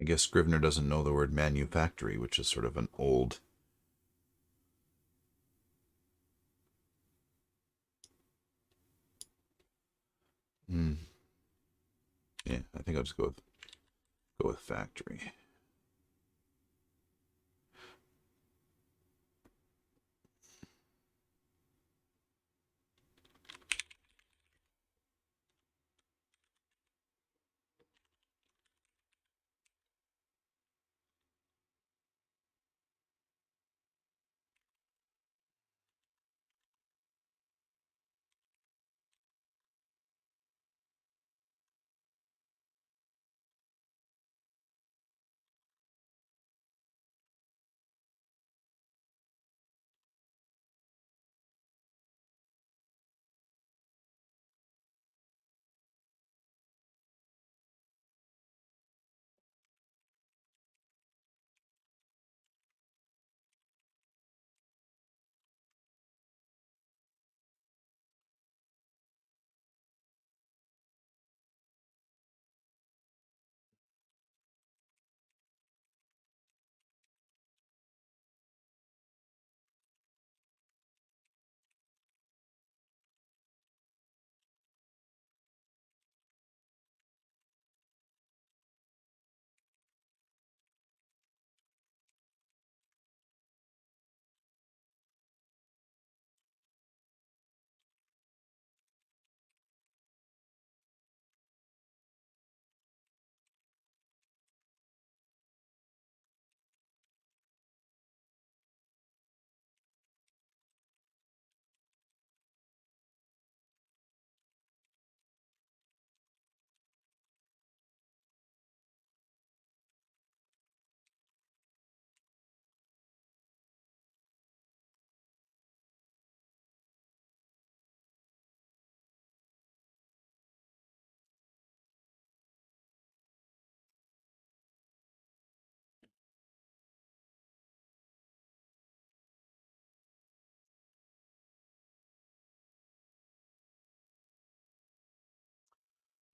I guess Scrivener doesn't know the word manufactory, which is sort of an old. Hmm. Yeah, I think I'll just go with factory.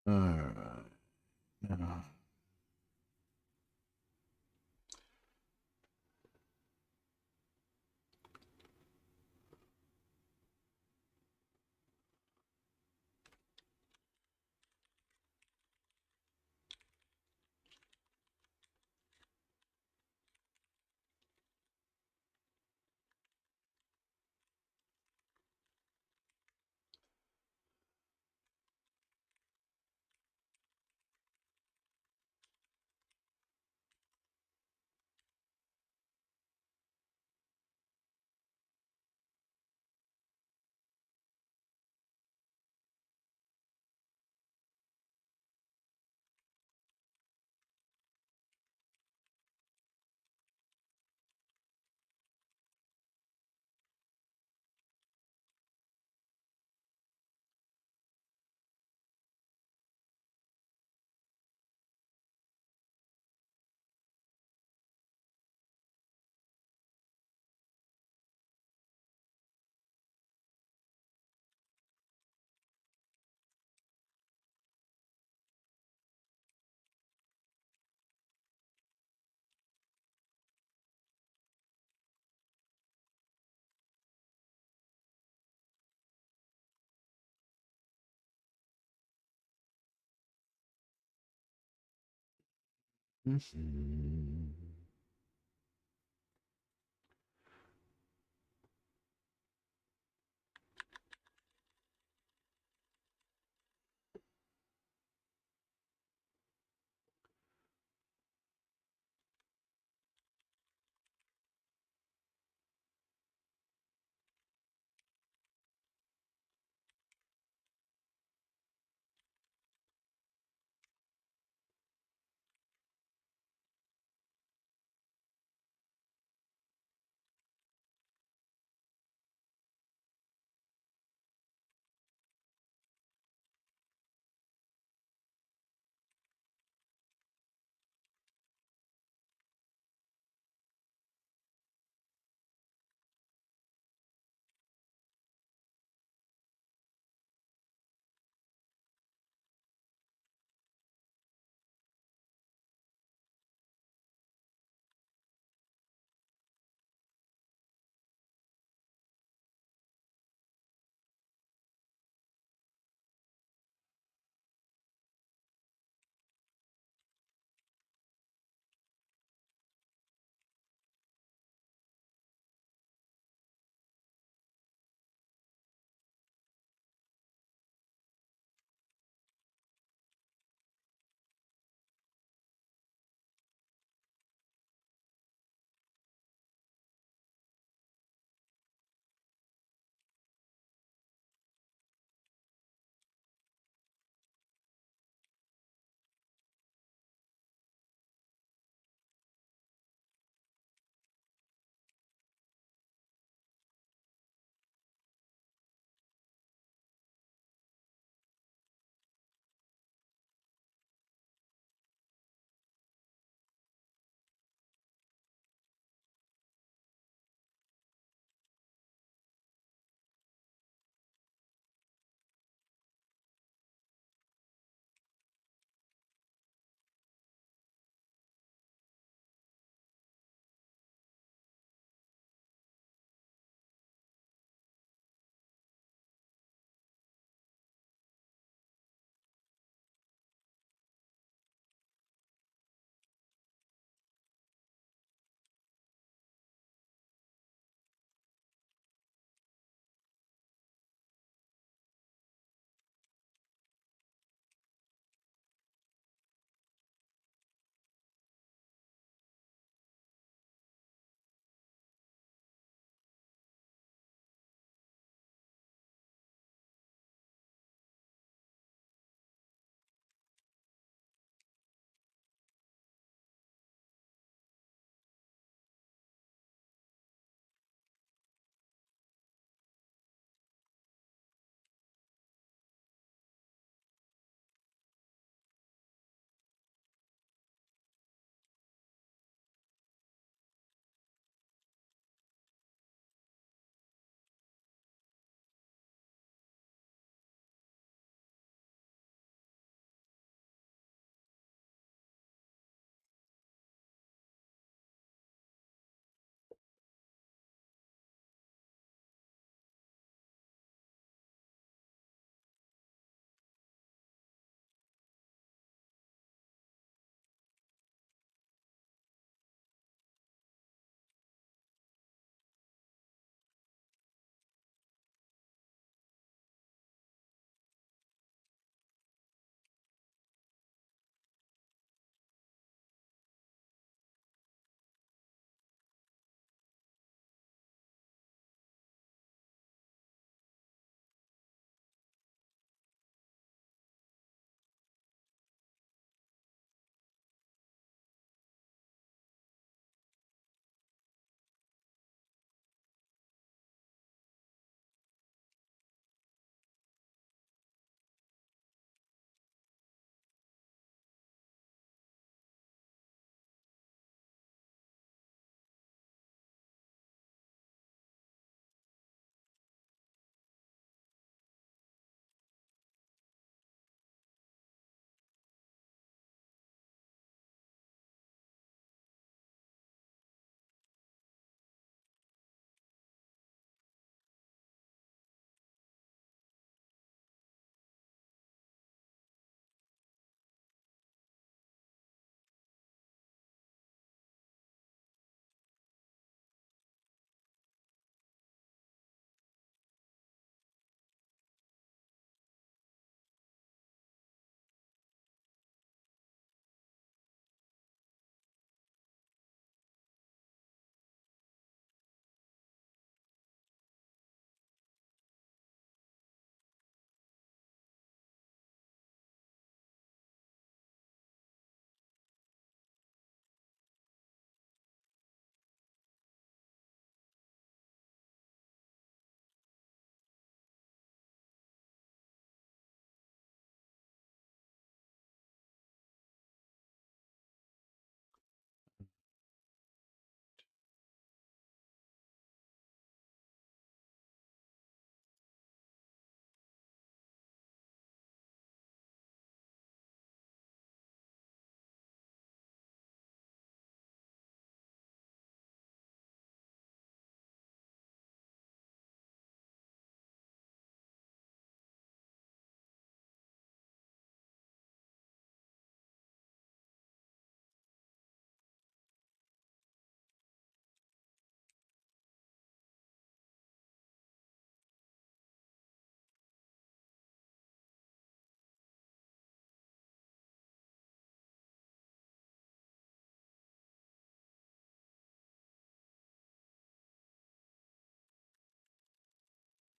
All right. Now, mhm.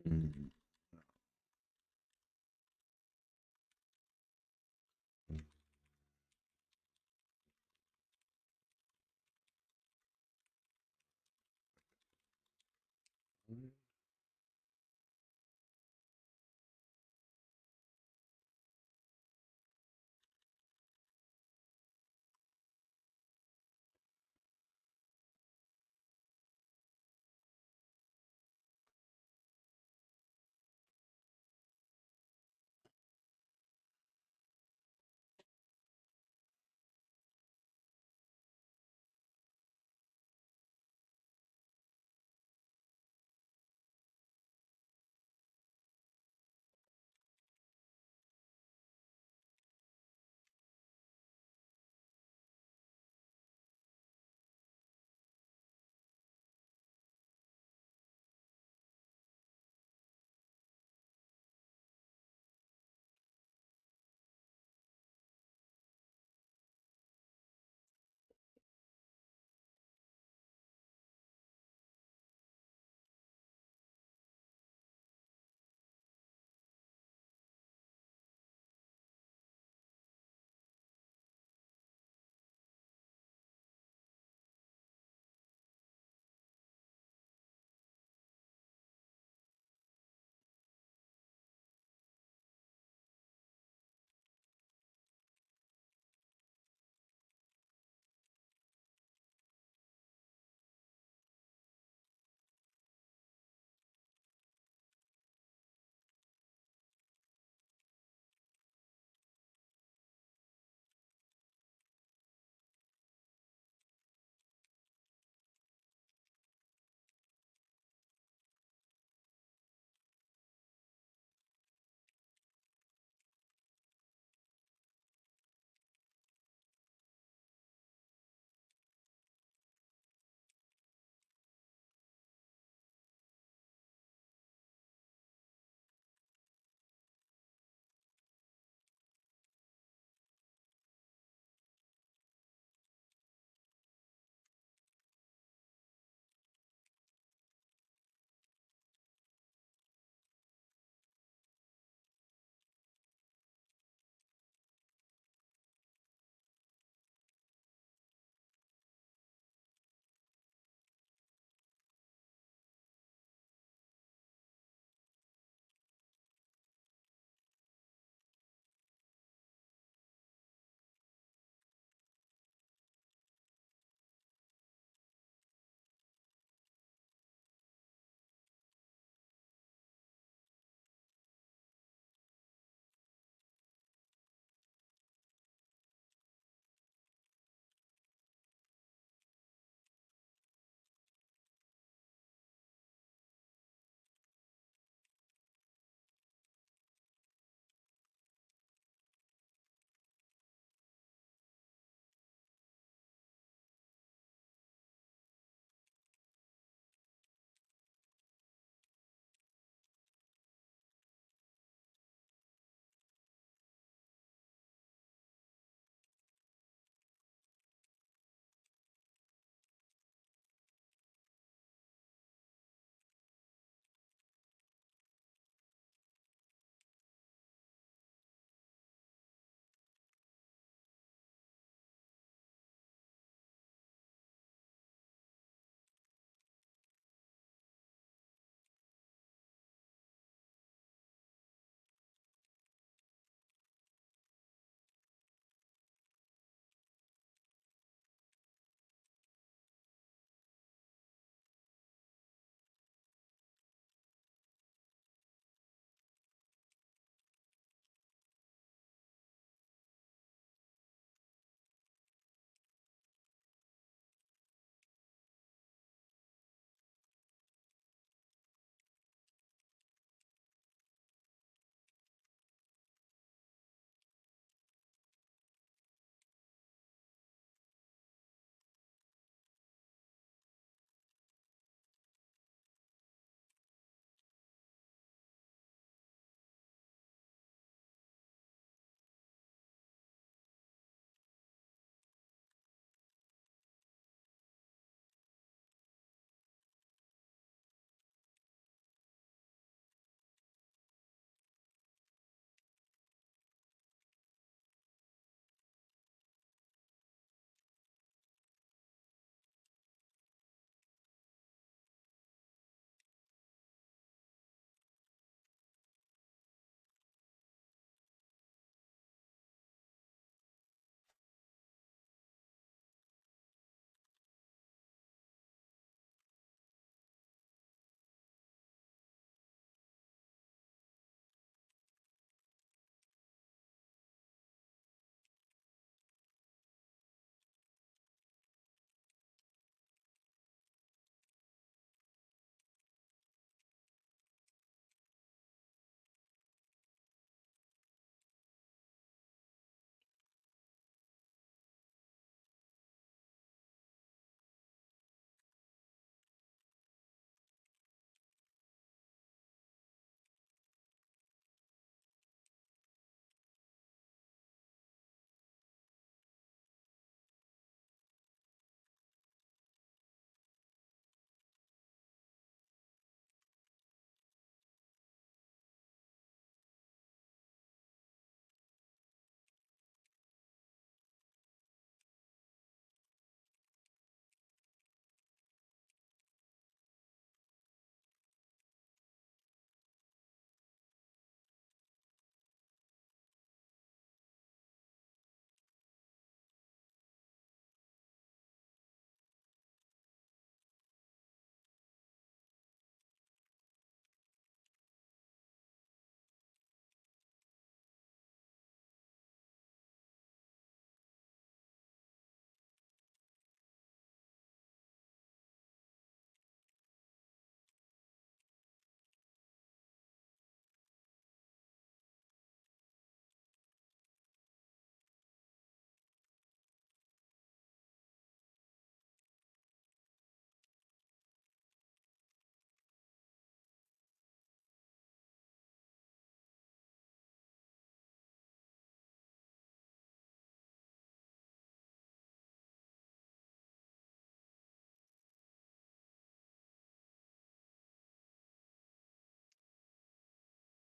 Mm. Mm.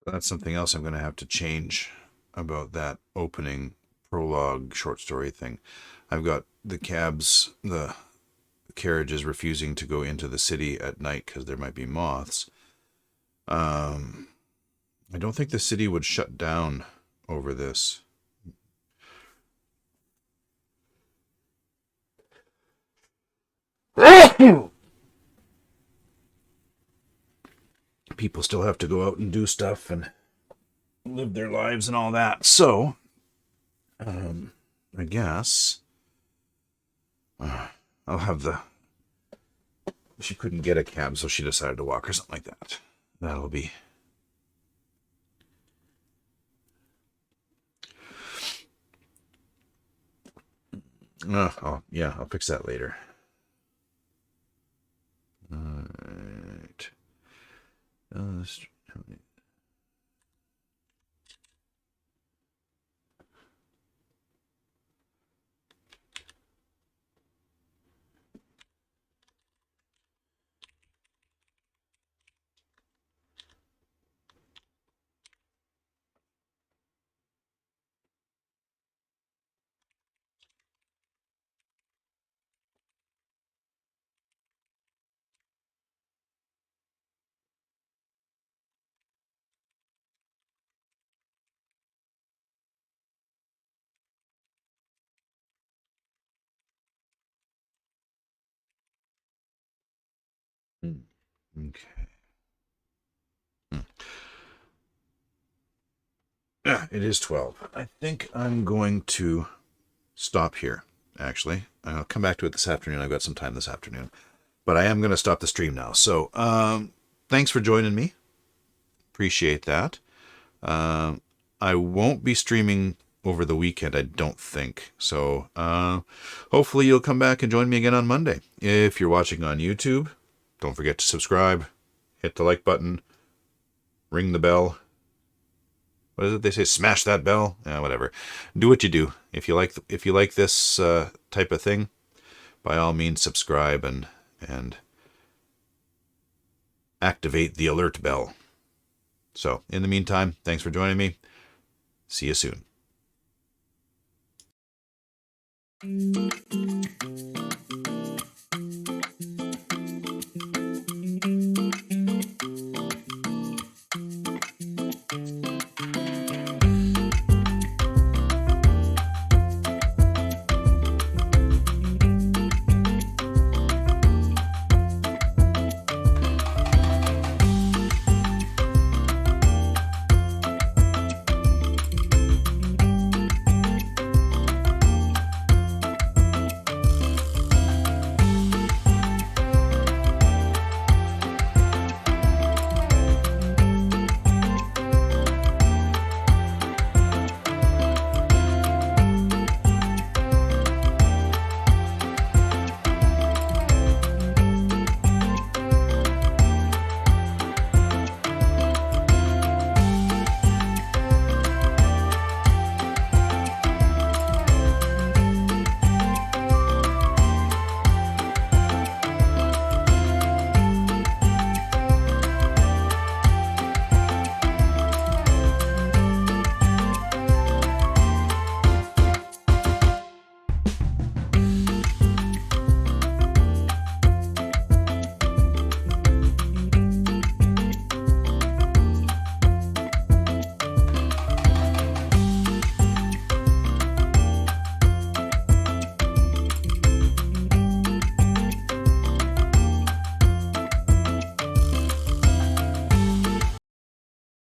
That's something else I'm going to have to change about that opening prologue short story thing. I've got the carriages refusing to go into the city at night because there might be moths. I don't think the city would shut down over this. People still have to go out and do stuff and live their lives and all that. So, I guess I'll have the. She couldn't get a cab, so she decided to walk or something like that. That'll be. I'll fix that later. All right. Okay. Yeah, it is 12. I think I'm going to stop here, actually. I'll come back to it this afternoon. I've got some time this afternoon. But I am going to stop the stream now. So, thanks for joining me. Appreciate that. I won't be streaming over the weekend, I don't think. So, hopefully you'll come back and join me again on Monday. If you're watching on YouTube, don't forget to subscribe, hit the like button, ring the bell. What is it they say? Smash that bell. Yeah, whatever. Do what you do. If you like this type of thing, by all means subscribe and activate the alert bell. So, in the meantime, thanks for joining me. See you soon.